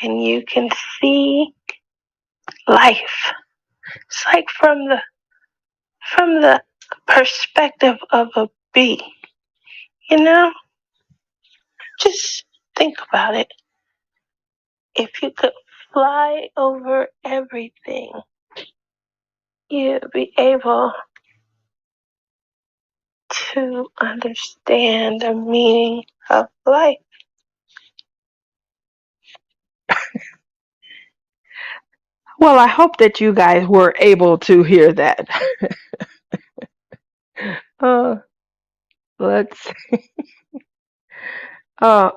and you can see life. It's like from the perspective of a bee, you know? Just think about it. If you could fly over everything, you'd be able to understand the meaning of life. Well, I hope that you guys were able to hear that. Let's see. Uh,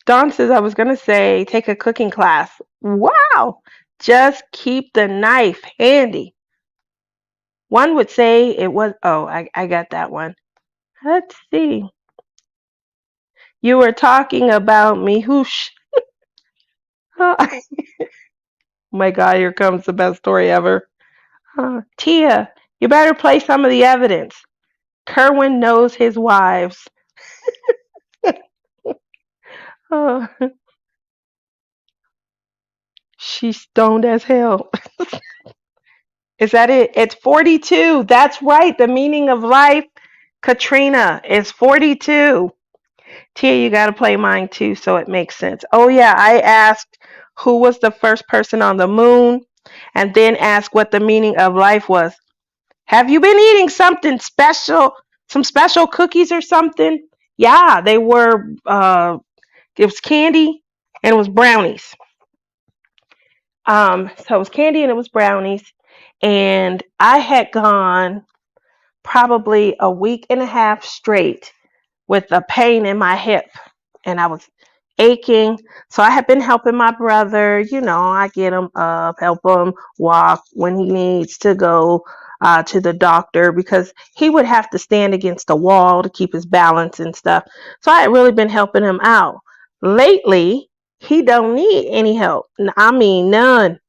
Dawn says I was going to say take a cooking class. Wow! Just keep the knife handy. One would say it was, oh, I got that one. Let's see. You were talking about me. Whoosh. Oh my God, here comes the best story ever. Tia, you better play some of the evidence. Kerwin knows his wives. Oh, she's stoned as hell. Is that it? It's 42. That's right. The meaning of life, Katrina, is 42. Tia, you got to play mine too so it makes sense. Oh, yeah. I asked who was the first person on the moon and then asked what the meaning of life was. Have you been eating something special? Some special cookies or something? Yeah, they were, it was candy and it was brownies. So it was candy and it was brownies. And I had gone probably a week and a half straight with a pain in my hip. And I was aching. So I had been helping my brother. You know, I get him up, help him walk when he needs to go to the doctor because he would have to stand against the wall to keep his balance and stuff. So I had really been helping him out. Lately, he don't need any help. I mean, none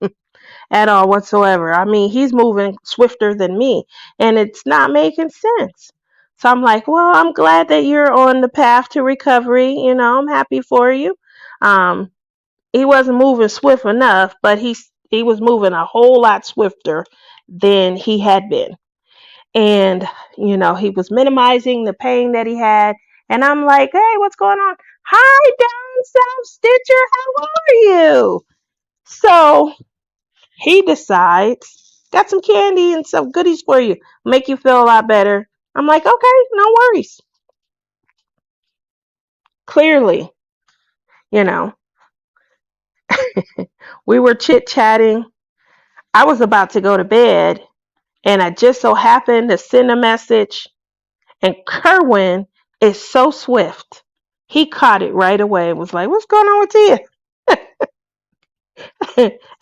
at all whatsoever. I mean, he's moving swifter than me, and it's not making sense. So I'm like, well, I'm glad that you're on the path to recovery. You know, I'm happy for you. Um, he wasn't moving swift enough, but he was moving a whole lot swifter than he had been. And, you know, he was minimizing the pain that he had. And I'm like, hey, what's going on? Hi, down south Stitcher, how are you? So he decides, got some candy and some goodies for you, make you feel a lot better. I'm like, okay, no worries. Clearly, you know, we were chit-chatting. I was about to go to bed, and I just so happened to send a message, and Kerwin is so swift. He caught it right away and was like, what's going on with you?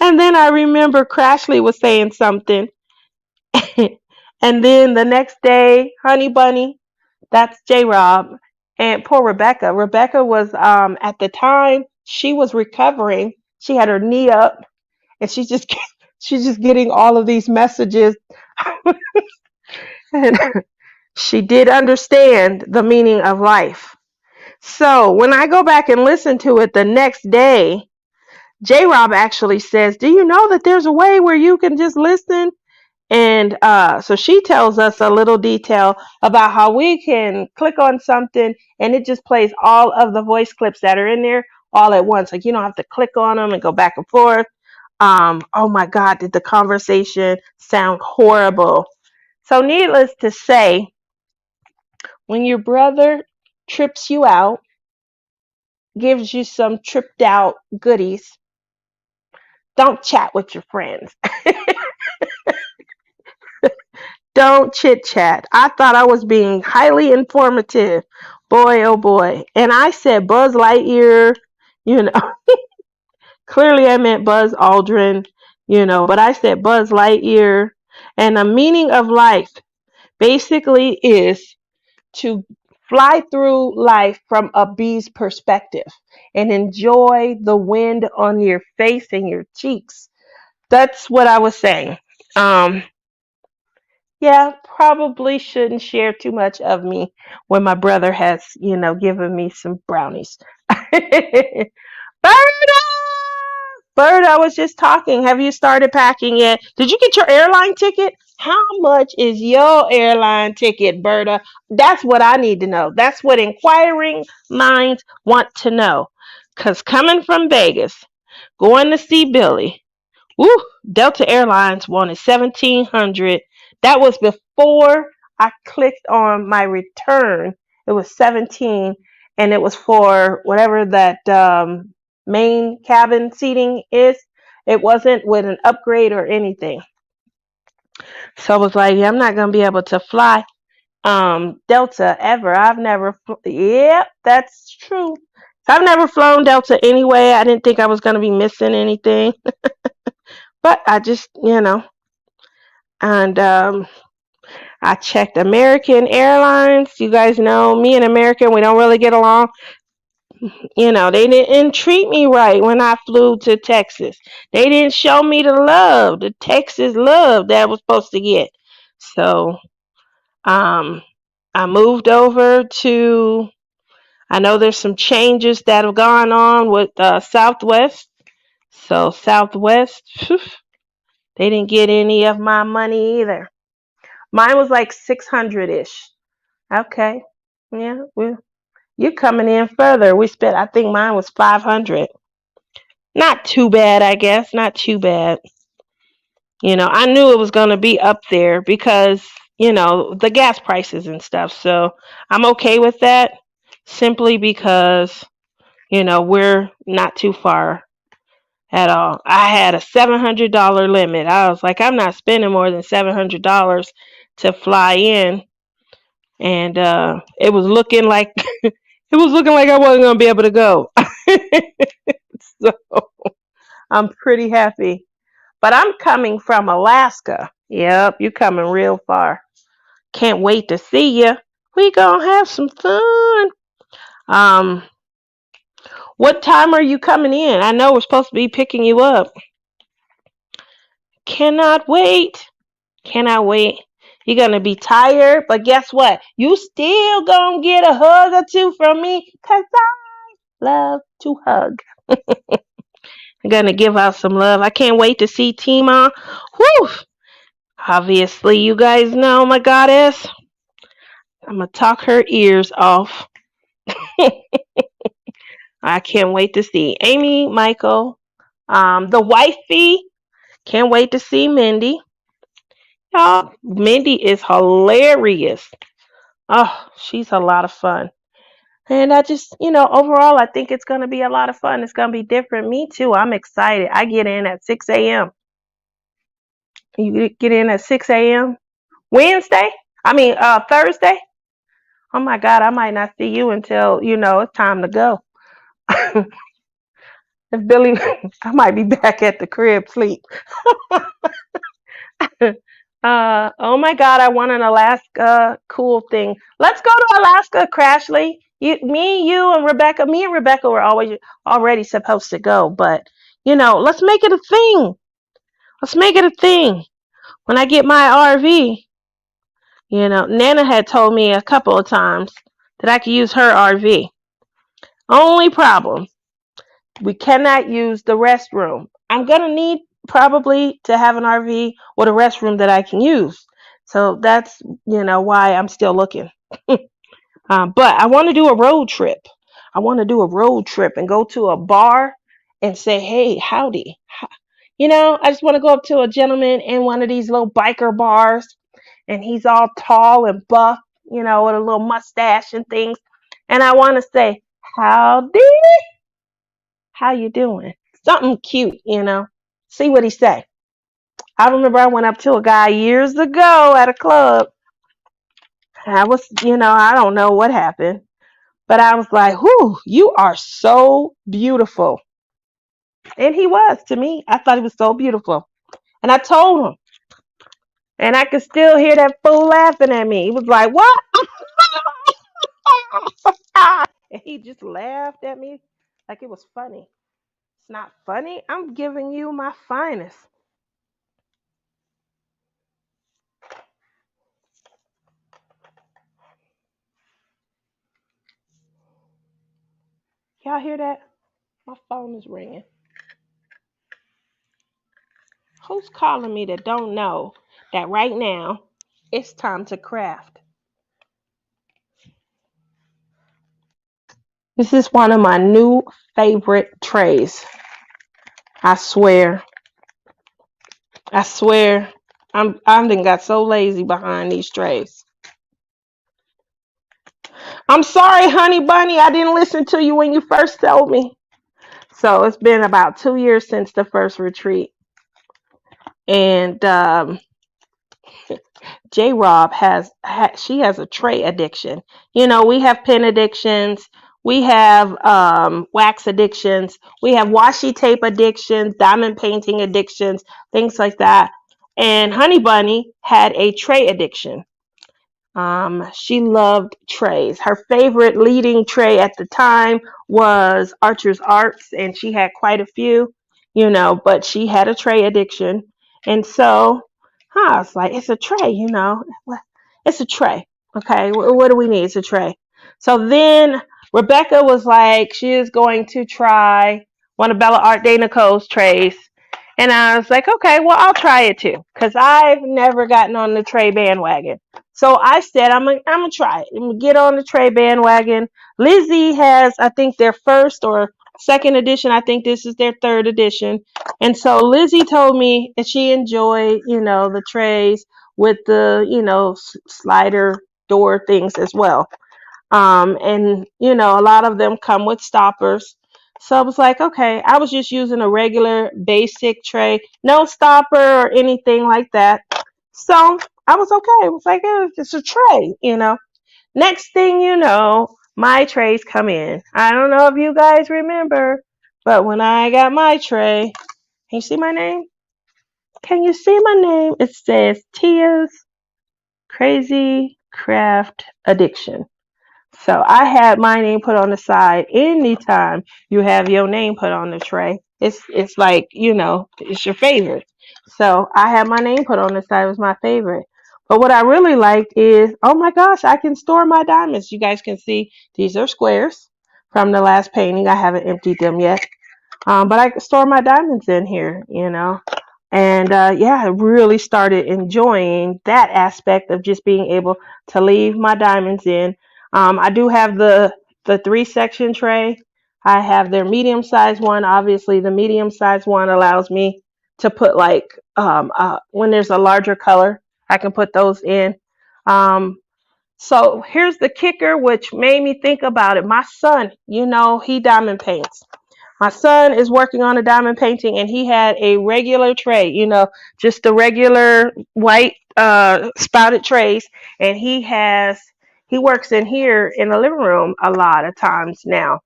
And then I remember Crashly was saying something. And then the next day, Honey Bunny, that's J-Rob, and poor Rebecca. Rebecca was at the time she was recovering. She had her knee up, and she's just getting all of these messages, and she did understand the meaning of life. So when I go back and listen to it the next day, J-Rob actually says, do you know that there's a way where you can just listen? And so she tells us a little detail about how we can click on something and it just plays all of the voice clips that are in there all at once. Like you don't have to click on them and go back and forth. Oh my God, did the conversation sound horrible? So needless to say, when your brother trips you out, gives you some tripped out goodies, don't chat with your friends. Don't chit chat. I thought I was being highly informative. Boy, oh boy. And I said Buzz Lightyear, you know, clearly I meant Buzz Aldrin, but I said Buzz Lightyear. And the meaning of life basically is to fly through life from a bee's perspective and enjoy the wind on your face and your cheeks. That's what I was saying. Um, yeah, probably shouldn't share too much of me when my brother has, given me some brownies. Berta! Berta, I was just talking. Have you started packing yet? Did you get your airline ticket? How much is your airline ticket, Berta? That's what I need to know. That's what inquiring minds want to know. Because coming from Vegas, going to see Billy, woo, Delta Airlines wanted 1,700. That was before I clicked on my return. It was 17, and it was for whatever that main cabin seating is. It wasn't with an upgrade or anything. So I was like, yeah, I'm not gonna be able to fly Delta ever. I've never. Yep, that's true. I've never flown Delta anyway. I didn't think I was gonna be missing anything. But I just, and I checked American Airlines. You guys know me and American, we don't really get along. They didn't treat me right when I flew to Texas. They didn't show me the Texas love that I was supposed to get. So um, I moved over to, I know there's some changes that have gone on with Southwest. So Southwest, they didn't get any of my money either. Mine was like 600-ish. Okay. Yeah, you're coming in further. We spent, I think mine was 500. Not too bad, I guess. Not too bad. I knew it was going to be up there because, the gas prices and stuff. So I'm okay with that simply because, we're not too far at all. I had a $700 limit. I was like, I'm not spending more than $700 to fly in. And it was looking like I wasn't gonna be able to go. So I'm pretty happy. But I'm coming from Alaska. Yep, you're coming real far. Can't wait to see you. We gonna have some fun. Um, what time are you coming in? I know we're supposed to be picking you up. Cannot wait. Cannot wait. You're gonna be tired, but guess what? You still gonna get a hug or two from me, 'cause I love to hug. I'm gonna give out some love. I can't wait to see Tima. Whew! Obviously, you guys know my goddess. I'm gonna talk her ears off. I can't wait to see Amy, Michael, the wifey. Can't wait to see Mindy. Y'all, Mindy is hilarious. Oh, she's a lot of fun. And I just, overall, I think it's going to be a lot of fun. It's going to be different. Me too. I'm excited. I get in at 6 a.m. You get in at 6 a.m. Wednesday? Thursday? Oh my God, I might not see you until, it's time to go. If Billy, I might be back at the crib sleep. Oh my God, I want an Alaska cool thing. Let's go to Alaska, Crashly. You, and Rebecca. Me and Rebecca were already supposed to go, but let's make it a thing. Let's make it a thing. When I get my RV, Nana had told me a couple of times that I could use her RV. Only problem, We cannot use the restroom. I'm gonna need probably to have an RV with a restroom that I can use. So that's why I'm still looking. But I want to do a road trip. I want to do a road trip and go to a bar and say, "Hey, howdy." I just want to go up to a gentleman in one of these little biker bars, and he's all tall and buff, with a little mustache and things. And I want to say, "Howdy, how you doing?" Something cute, See what he say. I remember I went up to a guy years ago at a club. I was, I don't know what happened. But I was like, whew, you are so beautiful. And he was to me. I thought he was so beautiful. And I told him. And I could still hear that fool laughing at me. He was like, what? And he just laughed at me like it was funny. It's not funny. I'm giving you my finest. Y'all hear that? My phone is ringing. Who's calling me that don't know that right now it's time to craft? This is one of my new favorite trays. I swear. I'm done got so lazy behind these trays. I'm sorry, honey bunny, I didn't listen to you when you first told me. So it's been about 2 years since the first retreat. And J Rob she has a tray addiction. We have pen addictions, we have wax addictions, we have washi tape addictions, diamond painting addictions, things like that. And Honey Bunny had a tray addiction. She loved trays. Her favorite leading tray at the time was Archer's Arts, and she had quite a few, but she had a tray addiction. And so, I was like, it's a tray, it's a tray. Okay, what do we need? It's a tray. So then Rebecca was like, she is going to try one of Bella Art de Nicole's trays. And I was like, okay, well, I'll try it too, because I've never gotten on the tray bandwagon. So I said, I'm gonna try it. I'm gonna get on the tray bandwagon. Lizzie has, I think, their first or second edition. I think this is their third edition. And so Lizzie told me that she enjoyed, the trays with the, slider door things as well. And a lot of them come with stoppers. So I was like, okay, I was just using a regular basic tray, no stopper or anything like that. So I was okay. It was like, it's a tray, Next thing you know, my trays come in. I don't know if you guys remember, but when I got my tray, can you see my name? Can you see my name? It says Tia's Crazy Craft Addiction. So I had my name put on the side. Anytime you have your name put on the tray, it's like, it's your favorite. So I had my name put on the side. It was my favorite. But what I really liked is, oh my gosh, I can store my diamonds. You guys can see these are squares from the last painting. I haven't emptied them yet. But I can store my diamonds in here, And yeah, I really started enjoying that aspect of just being able to leave my diamonds in. I do have the 3-section tray. I have their medium size one. Obviously, the medium size one allows me to put when there's a larger color, I can put those in. So here's the kicker, which made me think about it. My son, he diamond paints. My son is working on a diamond painting, and he had a regular tray, just the regular white spouted trays. And he works in here in the living room a lot of times now.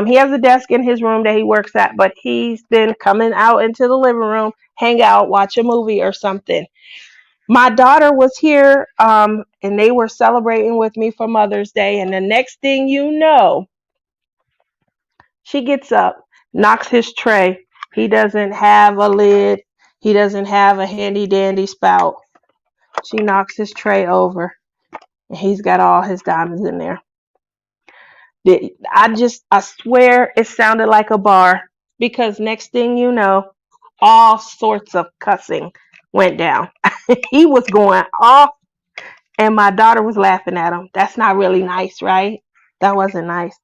He has a desk in his room that he works at, but he's been coming out into the living room, hang out, watch a movie or something. My daughter was here, and they were celebrating with me for Mother's Day. And the next thing you know, she gets up, knocks his tray. He doesn't have a lid. He doesn't have a handy dandy spout. She knocks his tray over, and he's got all his diamonds in there. I swear it sounded like a bar. because next thing you know, all sorts of cussing went down. He was going off, and my daughter was laughing at him. That's not really nice, right? That wasn't nice.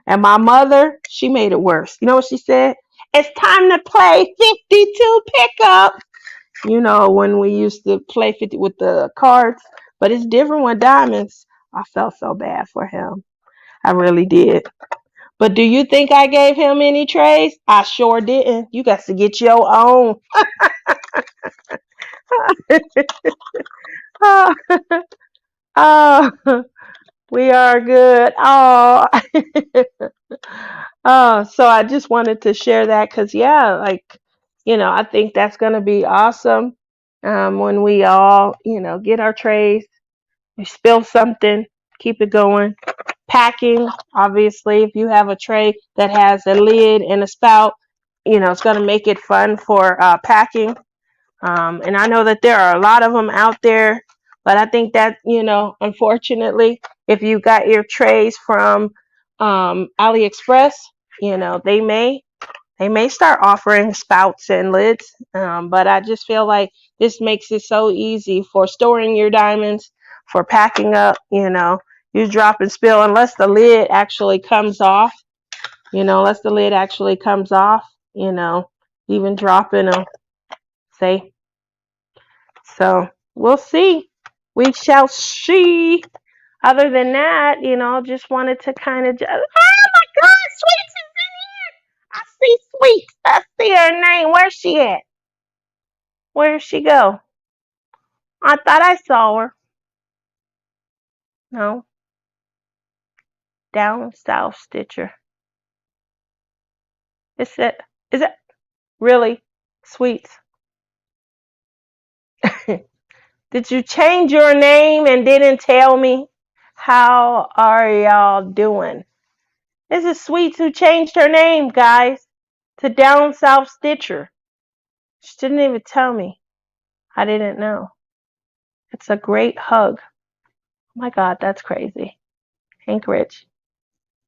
And my mother, she made it worse. You know what she said? It's time to play 52 pickup. You know, when we used to play 50 with the cards, but it's different with diamonds. I felt so bad for him. I really did. But do you think I gave him any trays? I sure didn't. You got to get your own. Oh, oh, we are good. Oh, oh, so I just wanted to share that because, yeah, like, I think that's going to be awesome when we all, get our trays. We spill something, keep it going. Packing, obviously, if you have a tray that has a lid and a spout, it's going to make it fun for packing. And I know that there are a lot of them out there, but I think that, unfortunately, if you got your trays from AliExpress, they may start offering spouts and lids. But I just feel like this makes it so easy for storing your diamonds, for packing up, you drop and spill unless the lid actually comes off, even dropping them, say. So we'll see. We shall see. Other than that, just wanted to kind of oh my God, Sweets is in here. I see Sweets. I see her name. Where's she at? Where'd she go? I thought I saw her. No. Down South Stitcher. Is it really Sweets? Did you change your name and didn't tell me? How are y'all doing? This is Sweets who changed her name, guys, to Down South Stitcher. She didn't even tell me. I didn't know. It's a great hug. Oh my God, that's crazy. Anchorage.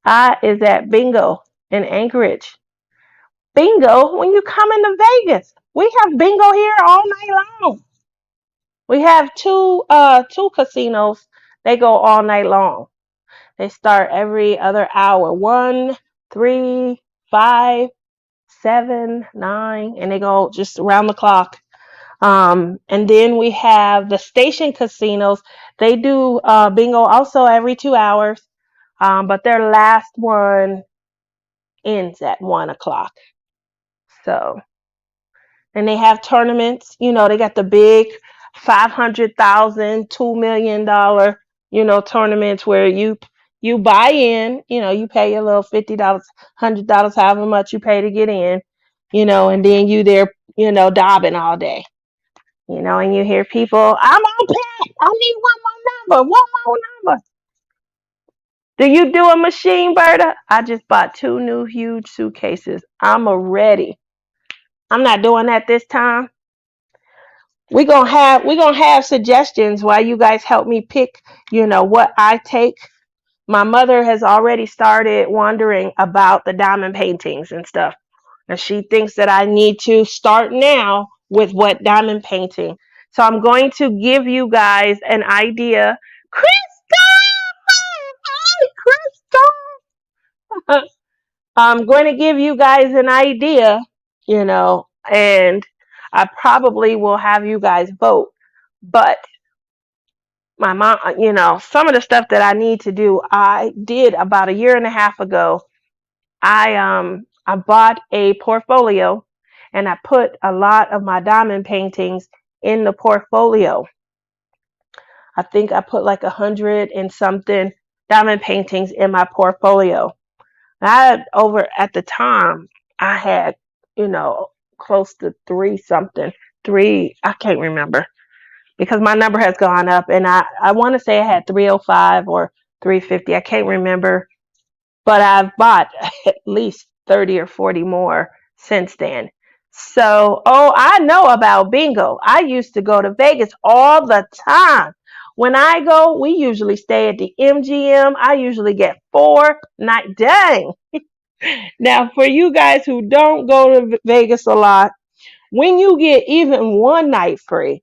I is at Bingo in Anchorage. Bingo when you come into Vegas. We have bingo here all night long. We have two casinos. They go all night long. They start every other hour. 1, 3, 5, 7, 9, and they go just around the clock. And then we have the station casinos. They do bingo also every 2 hours, but their last one ends at 1 o'clock. So, and they have tournaments. They got the big $500,000, $2 million, tournaments where you buy in. You pay your little $50, $100, however much you pay to get in. And then you there, dabbing all day. And you hear people, I'm on pack. I need one more number. Do you do a machine, Berta? I just bought 2 new huge suitcases. I'm ready. I'm not doing that this time. We're gonna have suggestions while you guys help me pick, what I take. My mother has already started wondering about the diamond paintings and stuff. And she thinks that I need to start now with what diamond painting. So I'm going to give you guys an idea. Crystal! I'm going to give you guys an idea, and I probably will have you guys vote. But my mom, some of the stuff that I need to do, I did about 1.5 years ago. I bought a portfolio and I put a lot of my diamond paintings in the portfolio. I think I put like 100 and something diamond paintings in my portfolio. At the time, I had, close to 3 something. I can't remember because my number has gone up, and I want to say I had 305 or 350. I can't remember, but I've bought at least 30 or 40 more since then. So, I know about bingo. I used to go to Vegas all the time. When I go, we usually stay at the MGM. I usually get 4 nights. Dang. Now, for you guys who don't go to Vegas a lot, when you get even one night free,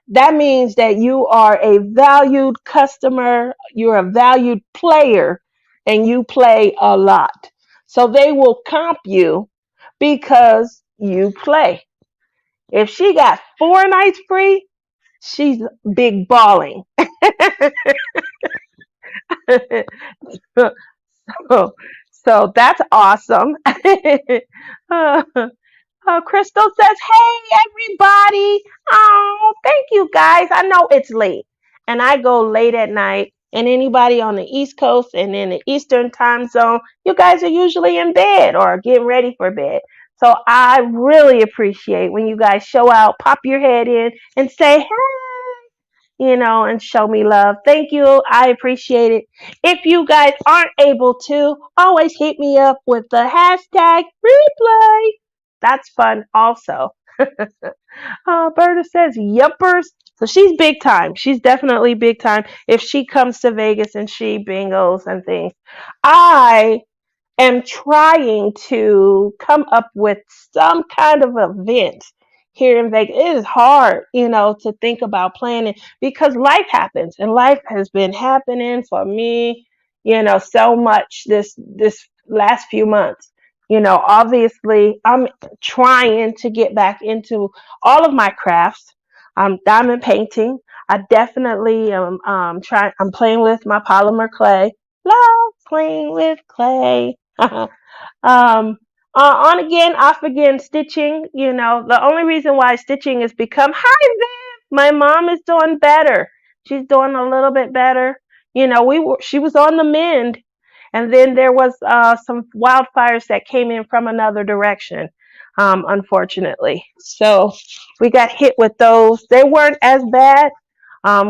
that means that you are a valued customer, you're a valued player, and you play a lot. So they will comp you because you play. If she got 4 nights free, she's big balling. so, so that's awesome. Crystal says, "Hey, everybody. Oh, thank you guys. I know it's late, and I go late at night. And anybody on the East Coast and in the Eastern time zone, you guys are usually in bed or getting ready for bed. So I really appreciate when you guys show out, pop your head in, and say, hey, and show me love. Thank you. I appreciate it. If you guys aren't able to, always hit me up with the hashtag replay. That's fun also. Berta says, yuppers. So she's big time. She's definitely big time if she comes to Vegas and she bingos and things. I am trying to come up with some kind of event here in Vegas. It is hard, to think about planning because life happens and life has been happening for me, so much this last few months. Obviously I'm trying to get back into all of my crafts. Diamond painting. I definitely am I'm playing with my polymer clay. Love playing with clay. On again, off again, stitching. The only reason why stitching has become hi Viv. My mom is doing better. She's doing a little bit better. She was on the mend, and then there was some wildfires that came in from another direction. Unfortunately, so we got hit with those. They weren't as bad.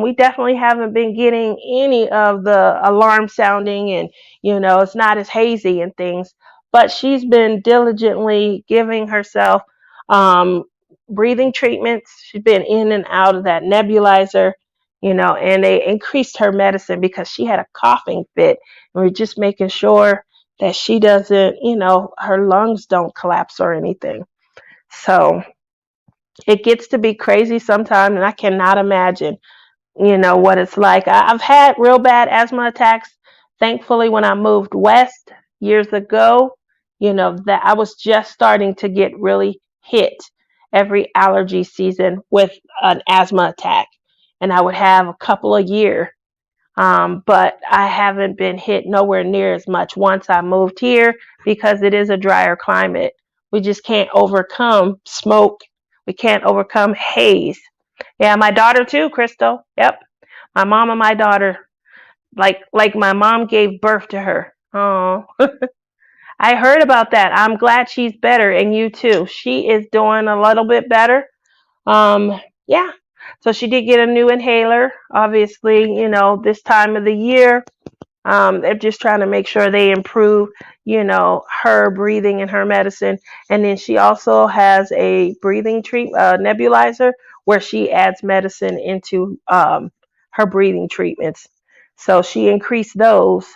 We definitely haven't been getting any of the alarm sounding, and it's not as hazy and things. But she's been diligently giving herself um, breathing treatments. She's been in and out of that nebulizer, and they increased her medicine because she had a coughing fit. And we're just making sure that she doesn't, her lungs don't collapse or anything. So it gets to be crazy sometimes, and I cannot imagine what it's like. I've had real bad asthma attacks. Thankfully, when I moved west years ago, that I was just starting to get really hit every allergy season with an asthma attack, and I would have a couple a year. But I haven't been hit nowhere near as much once I moved here because it is a drier climate. We just can't overcome smoke. We can't overcome haze. Yeah, my daughter too, Crystal. Yep. My mom and my daughter, like my mom gave birth to her. Oh, I heard about that. I'm glad she's better, and you too. She is doing a little bit better. Yeah. So she did get a new inhaler. Obviously, this time of the year, they're just trying to make sure they improve, her breathing and her medicine. And then she also has a breathing nebulizer where she adds medicine into her breathing treatments. So she increased those.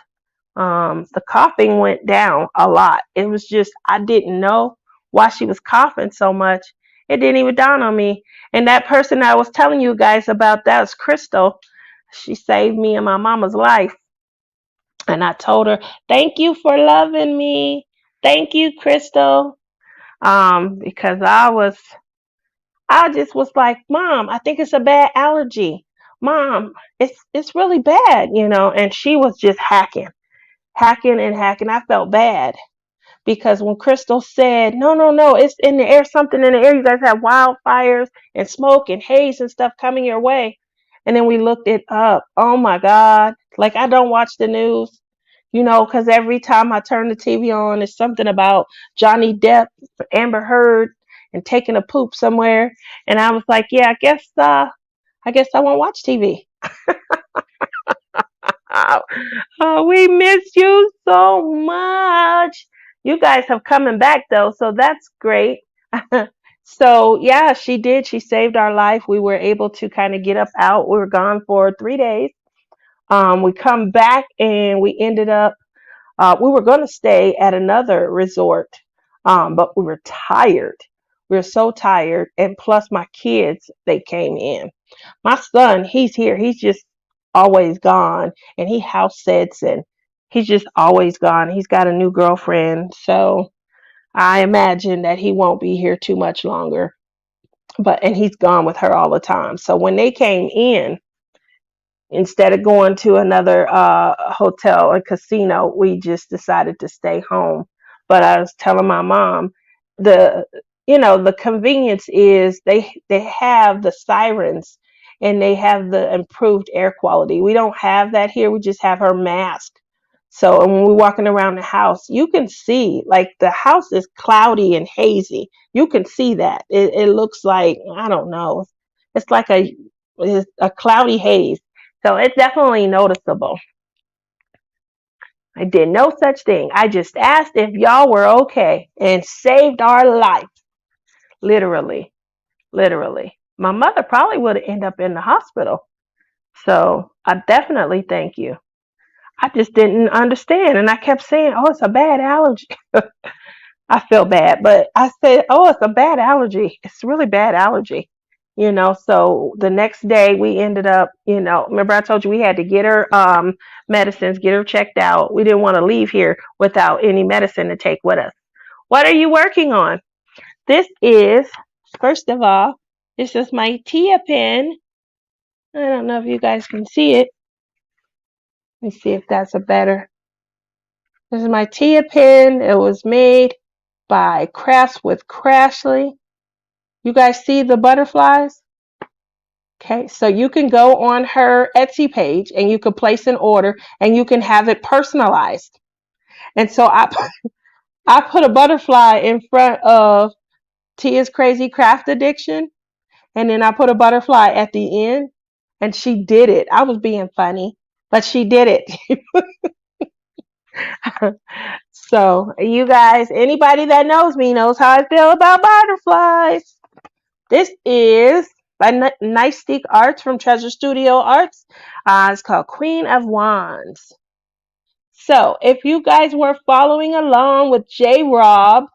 The coughing went down a lot. It was just, I didn't know why she was coughing so much. It didn't even dawn on me. And that person I was telling you guys about, that was Crystal. She saved me and my mama's life. And I told her, thank you for loving me. Thank you, Crystal. Because I just was like, Mom, I think it's a bad allergy. Mom, it's really bad, and she was just hacking and hacking. I felt bad because when Crystal said, no, no, no, it's in the air, something in the air. You guys have wildfires and smoke and haze and stuff coming your way. And then we looked it up. Oh my God. Like, I don't watch the news, because every time I turn the TV on, it's something about Johnny Depp, Amber Heard, and taking a poop somewhere. And I was like, yeah, I guess I won't watch TV. Oh, we miss you so much. You guys have coming back though, so that's great. So yeah, she did. She saved our life. We were able to kind of get up out. We were gone for 3 days. We come back and we ended up We were going to stay at another resort, but we were tired. We were so tired. And plus my kids, they came in. My son, he's here. He's just always gone. And he house sits and he's just always gone. He's got a new girlfriend. So I imagine that he won't be here too much longer. And he's gone with her all the time. So when they came in, instead of going to another hotel or casino, we just decided to stay home. But I was telling my mom, the the convenience is they have the sirens and they have the improved air quality. We don't have that here. We just have her mask. So and when we're walking around the house, you can see like the house is cloudy and hazy. You can see that. It looks like, I don't know. It's like it's a cloudy haze. So it's definitely noticeable. I did no such thing. I just asked if y'all were okay and saved our life. Literally. Literally. My mother probably would have ended up in the hospital. So I definitely thank you. I just didn't understand. And I kept saying, oh, it's a bad allergy. I feel bad, but I said, oh, it's a bad allergy. It's a really bad allergy. So the next day we ended up, remember I told you we had to get her medicines, get her checked out. We didn't want to leave here without any medicine to take with us. What are you working on? This is, first of all, this is my Tia pen. I don't know if you guys can see it. Let me see if that's a better. This is my Tia pen. It was made by Crafts with Crashly. You guys see the butterflies? Okay, so you can go on her Etsy page and you can place an order and you can have it personalized. And so I put a butterfly in front of Tia's Crazy Craft Addiction, and then I put a butterfly at the end, and she did it. I was being funny, but she did it. So you guys, anybody that knows me knows how I feel about butterflies. This is by Nice Stick Arts from Treasure Studio Arts. It's called Queen of Wands. So if you guys were following along with J. Rob,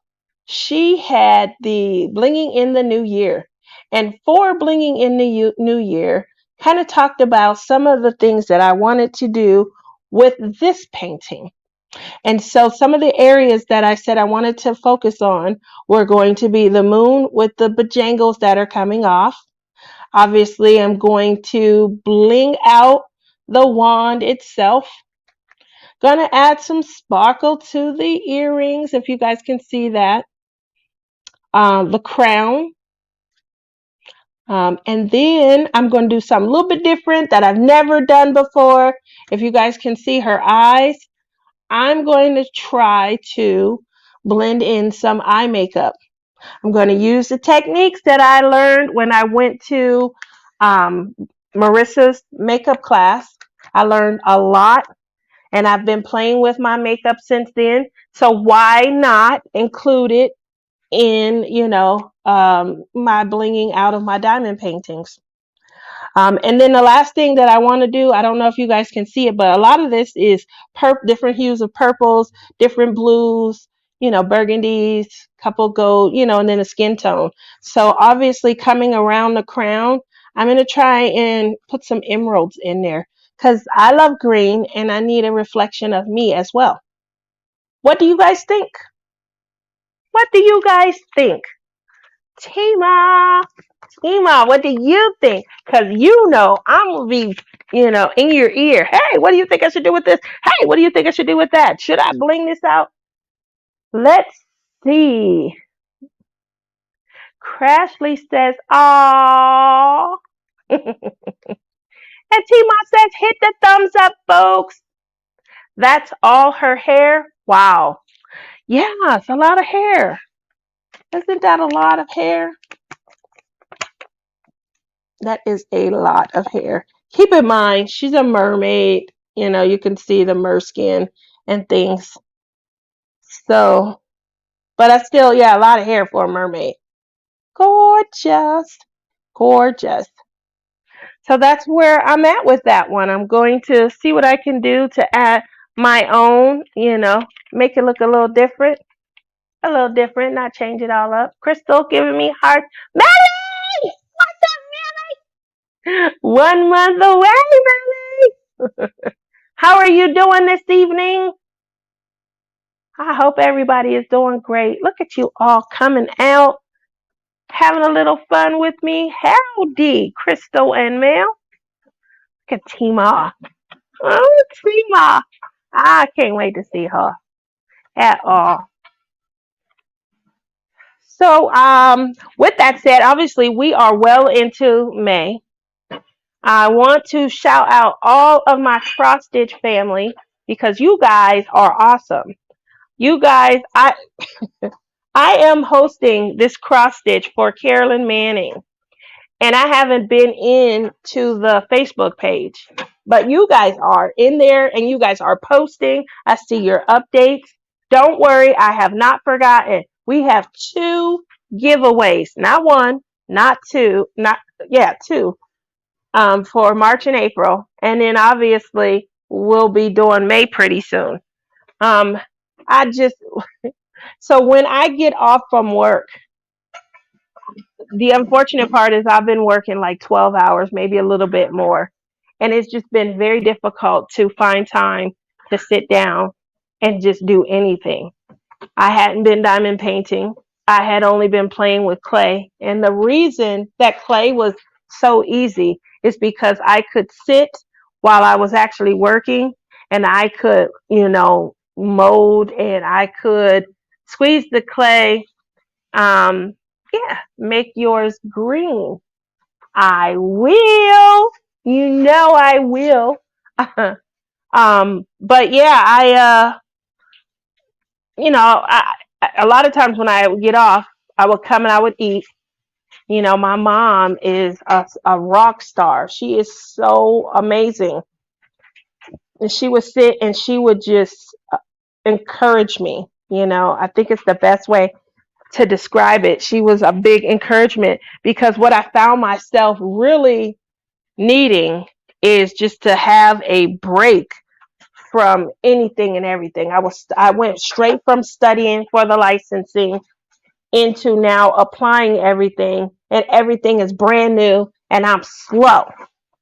she had the Blinging in the New Year. And for Blinging in the New Year, kind of talked about some of the things that I wanted to do with this painting. And so some of the areas that I said I wanted to focus on were going to be the moon with the bejangles that are coming off. Obviously, I'm going to bling out the wand itself. Gonna add some sparkle to the earrings, if you guys can see that. The crown. And then I'm going to do something a little bit different that I've never done before. If you guys can see her eyes, I'm going to try to blend in some eye makeup. I'm going to use the techniques that I learned when I went to Marissa's makeup class. I learned a lot, and I've been playing with my makeup since then. So why not include it in, my blinging out of my diamond paintings? And then the last thing that I want to do, I don't know if you guys can see it, but a lot of this is different hues of purples, different blues, burgundies, couple gold, and then a skin tone. So obviously coming around the crown, I'm going to try and put some emeralds in there because I love green and I need a reflection of me as well. What do you guys think? What do you guys think? Tima, what do you think? Because I'm going to be, in your ear. Hey, what do you think I should do with this? Hey, what do you think I should do with that? Should I bling this out? Let's see. Crashly says, "Aww." And Tima says, "Hit the thumbs up, folks." That's all her hair. Wow. Yeah, it's a lot of hair. Isn't that a lot of hair? That is a lot of hair. Keep in mind, she's a mermaid. You can see the mer skin and things. So, but I still, a lot of hair for a mermaid. Gorgeous. Gorgeous. So that's where I'm at with that one. I'm going to see what I can do to add my own, make it look a little different. A little different, not change it all up. Crystal giving me heart. Melly! What's up, Melly? 1 month away, Melly. How are you doing this evening? I hope everybody is doing great. Look at you all coming out, having a little fun with me. Howdy, Crystal and Mel. Look at Tima. Oh, Tima. I can't wait to see her at all. So, with that said, obviously we are well into May. I want to shout out all of my cross stitch family because you guys are awesome. You guys, I am hosting this cross stitch for Carolyn Manning, and I haven't been into the Facebook page, but you guys are in there and you guys are posting. I see your updates. Don't worry, I have not forgotten. We have 2 giveaways, not 1, not 2, two, for March and April, and then obviously we'll be doing May pretty soon. I just so when I get off from work, the unfortunate part is I've been working like 12 hours, maybe a little bit more, and it's just been very difficult to find time to sit down and just do anything. I hadn't been diamond painting. I had only been playing with clay. And the reason that clay was so easy is because I could sit while I was actually working, and I could, mold, and I could squeeze the clay. Make yours green. I will. I will. But yeah, a lot of times when I would get off, I would come and I would eat. My mom is a rock star. She is so amazing. And she would sit and she would just encourage me. I think it's the best way to describe it. She was a big encouragement because what I found myself really needing is just to have a break from anything and everything. I went straight from studying for the licensing into now applying everything, and everything is brand new and I'm slow.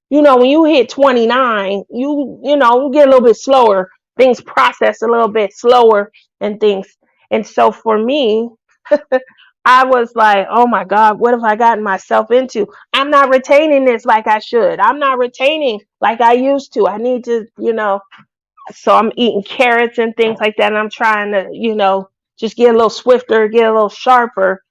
When you hit 29, you get a little bit slower. Things process a little bit slower and things. And so for me, I was like, oh my God, what have I gotten myself into? I'm not retaining this like I should. I'm not retaining like I used to. I need to, so I'm eating carrots and things like that. And I'm trying to, just get a little swifter, get a little sharper.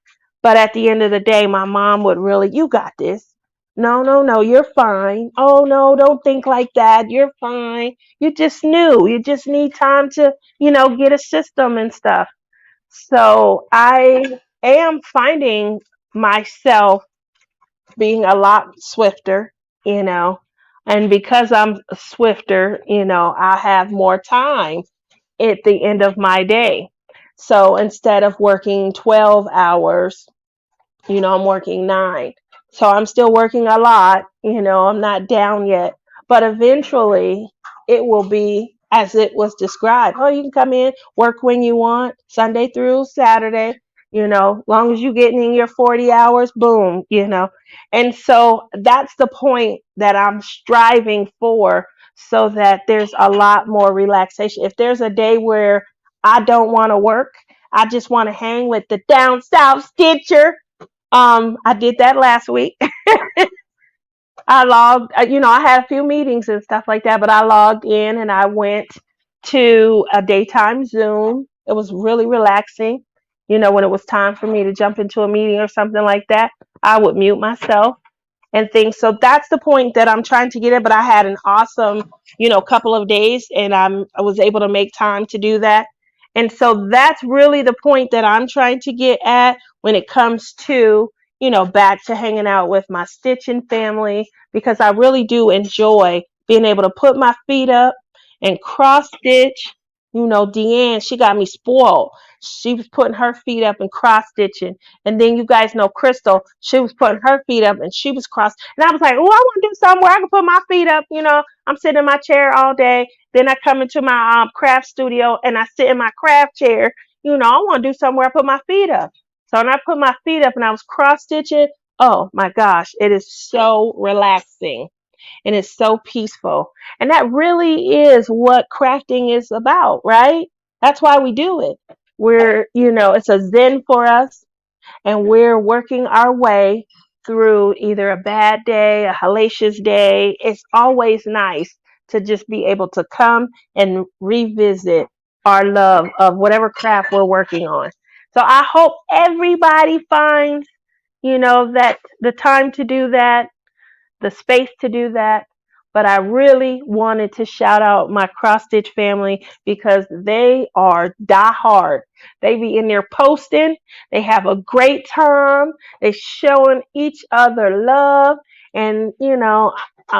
But at the end of the day, my mom would really, you got this. No, you're fine. Oh no, don't think like that. You're fine. You're just new. You just need time to, get a system and stuff. So I am finding myself being a lot swifter, and because I'm swifter, I have more time at the end of my day. So instead of working 12 hours, I'm working 9. So I'm still working a lot, I'm not down yet, but eventually it will be as it was described. Oh, you can come in, work when you want, Sunday through Saturday, long as you getting in your 40 hours, boom, And so that's the point that I'm striving for, so that there's a lot more relaxation. If there's a day where I don't want to work, I just want to hang with the down south stitcher. I did that last week. I logged, I had a few meetings and stuff like that, but I logged in and I went to a daytime Zoom. It was really relaxing. When it was time for me to jump into a meeting or something like that, I would mute myself and things. So that's the point that I'm trying to get at. But I had an awesome, couple of days, and I was able to make time to do that. And so that's really the point that I'm trying to get at when it comes to, back to hanging out with my stitching family, because I really do enjoy being able to put my feet up and cross stitch. Deanne, she got me spoiled. she was putting her feet up and cross stitching. And then you guys know Crystal, she was putting her feet up and she was cross. And I was like, oh, I want to do something where I can put my feet up. You know, I'm sitting in my chair all day. Then I come into my craft studio and I sit in my craft chair. You know, I want to do something where I put my feet up. So when I put my feet up and I was cross stitching, oh my gosh, it is so relaxing and it's so peaceful. And that really is what crafting is about, right? That's why we do it. We're, you know, it's a zen for us, and we're working our way through either a bad day, a hellacious day. It's always nice to just be able to come and revisit our love of whatever craft we're working on. So I hope everybody finds, you know, that the time to do that, the space to do that. But I really wanted to shout out my cross stitch family because they are die hard. They be in there posting. They have a great time. They showing each other love. And, you know,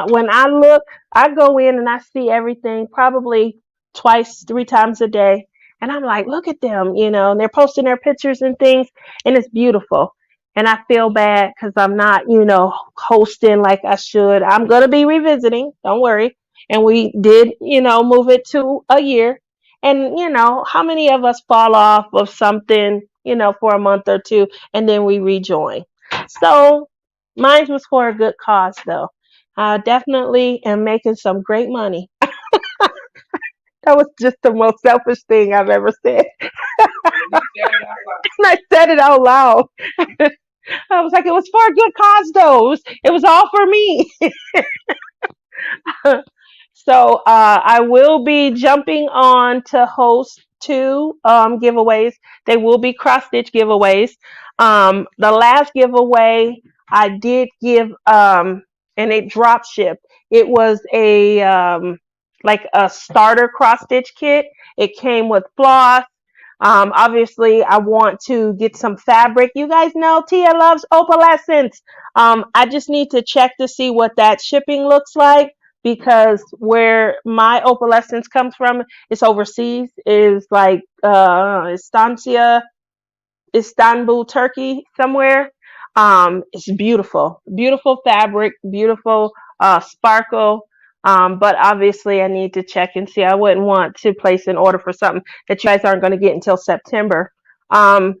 when I look, I go in and I see everything probably twice, 3 times a day. And I'm like, look at them, you know, and they're posting their pictures and things. And it's beautiful. And I feel bad because I'm not, you know, hosting like I should. I'm going to be revisiting. Don't worry. And we did, you know, move it to a year. And, you know, how many of us fall off of something, you know, for a month or two and then we rejoin? So mine was for a good cause, though. I definitely am making some great money. That was just the most selfish thing I've ever said. And I said it out loud. I was like, it was for a good cause, though. It was all for me. So I will be jumping on to host 2 giveaways. They will be cross stitch giveaways. The last giveaway I did give, and it drop shipped. It was a like a starter cross stitch kit. It came with floss. Obviously, I want to get some fabric. You guys know Tia loves opalescence. I just need to check to see what that shipping looks like because where my opalescence comes from, it's overseas. Is like Istanbul, Turkey, somewhere. It's beautiful, beautiful fabric, beautiful sparkle. But obviously, I need to check and see. I wouldn't want to place an order for something that you guys aren't going to get until September. Um,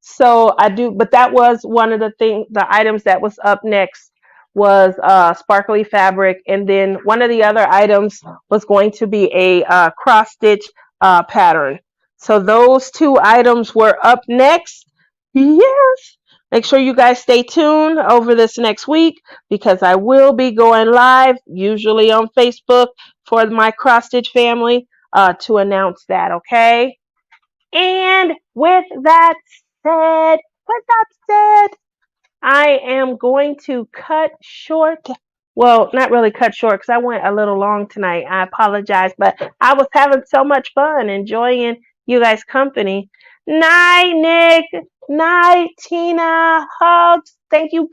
so I do, but that was one of the items that was up next was sparkly fabric, and then one of the other items was going to be a cross stitch pattern. So those 2 items were up next. Yes. Make sure you guys stay tuned over this next week because I will be going live, usually on Facebook, for my cross stitch family to announce that, okay? And with that said, I am going to cut short. Well, not really cut short because I went a little long tonight. I apologize, but I was having so much fun enjoying you guys' company. Night, Nick. Night, Tina. Hugs. Thank you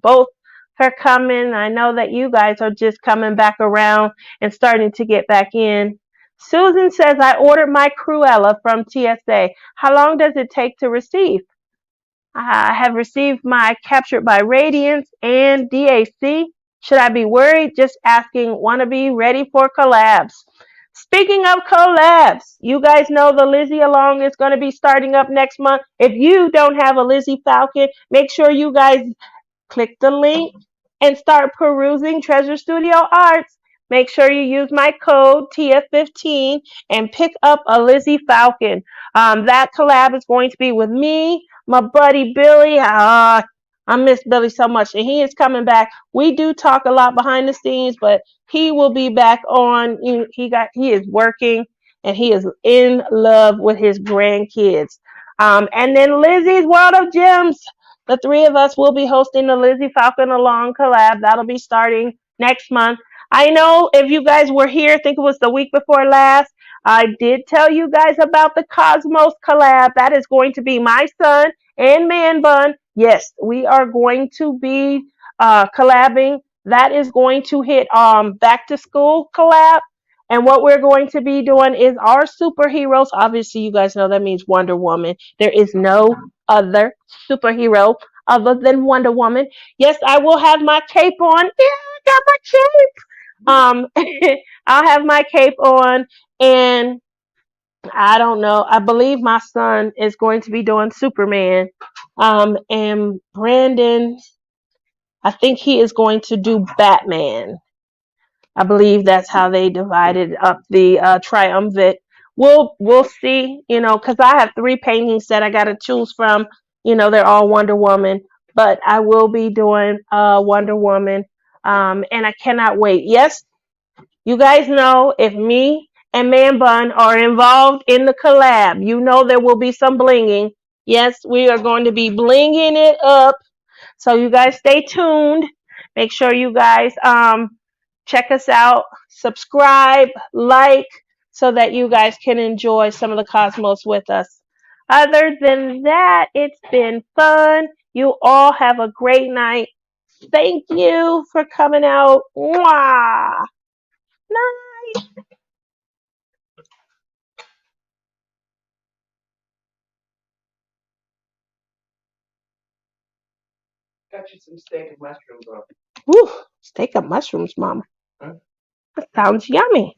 both for coming. I know that you guys are just coming back around and starting to get back in. Susan says, I ordered my Cruella from TSA. How long does it take to receive? I have received my Captured by Radiance and DAC. Should I be worried? Just asking. Want to be ready for collabs. Speaking of collabs, you guys know the Lizzie Along is going to be starting up next month. If you don't have a Lizzie Falcon, make sure you guys click the link and start perusing Treasure Studio Arts. Make sure you use my code TF15 and pick up a Lizzie Falcon. That collab is going to be with me, my buddy Billy. I miss Billy so much, and he is coming back. We do talk a lot behind the scenes, but he will be back on. He is working, and he is in love with his grandkids. And then Lizzie's World of Gems. The 3 of us will be hosting the Lizzie Falcon Along collab. That'll be starting next month. I know if you guys were here, I think it was the week before last, I did tell you guys about the Cosmos collab. That is going to be my son and Man Bun. Yes, we are going to be collabing. That is going to hit back to school collab. And what we're going to be doing is our superheroes. Obviously, you guys know that means Wonder Woman. There is no other superhero other than Wonder Woman. Yes, I will have my cape on. Yeah, I got my cape. I'll have my cape on, and I don't know. I believe my son is going to be doing Superman. And Brandon, I think he is going to do Batman. I believe that's how they divided up the triumvirate. We'll see, because I have three paintings that I got to choose from. They're all Wonder Woman, but I will be doing Wonder Woman, and I cannot wait. Yes, you guys know if me and Man Bun are involved in the collab, there will be some blinging. Yes, we are going to be blinging it up. So you guys stay tuned. Make sure you guys check us out, subscribe, like, so that you guys can enjoy some of the cosmos with us. Other than that, it's been fun. You all have a great night. Thank you for coming out. Mwah. Night. Got you some steak and mushrooms on. Woo, steak and mushrooms, Mama. Huh? That sounds yummy.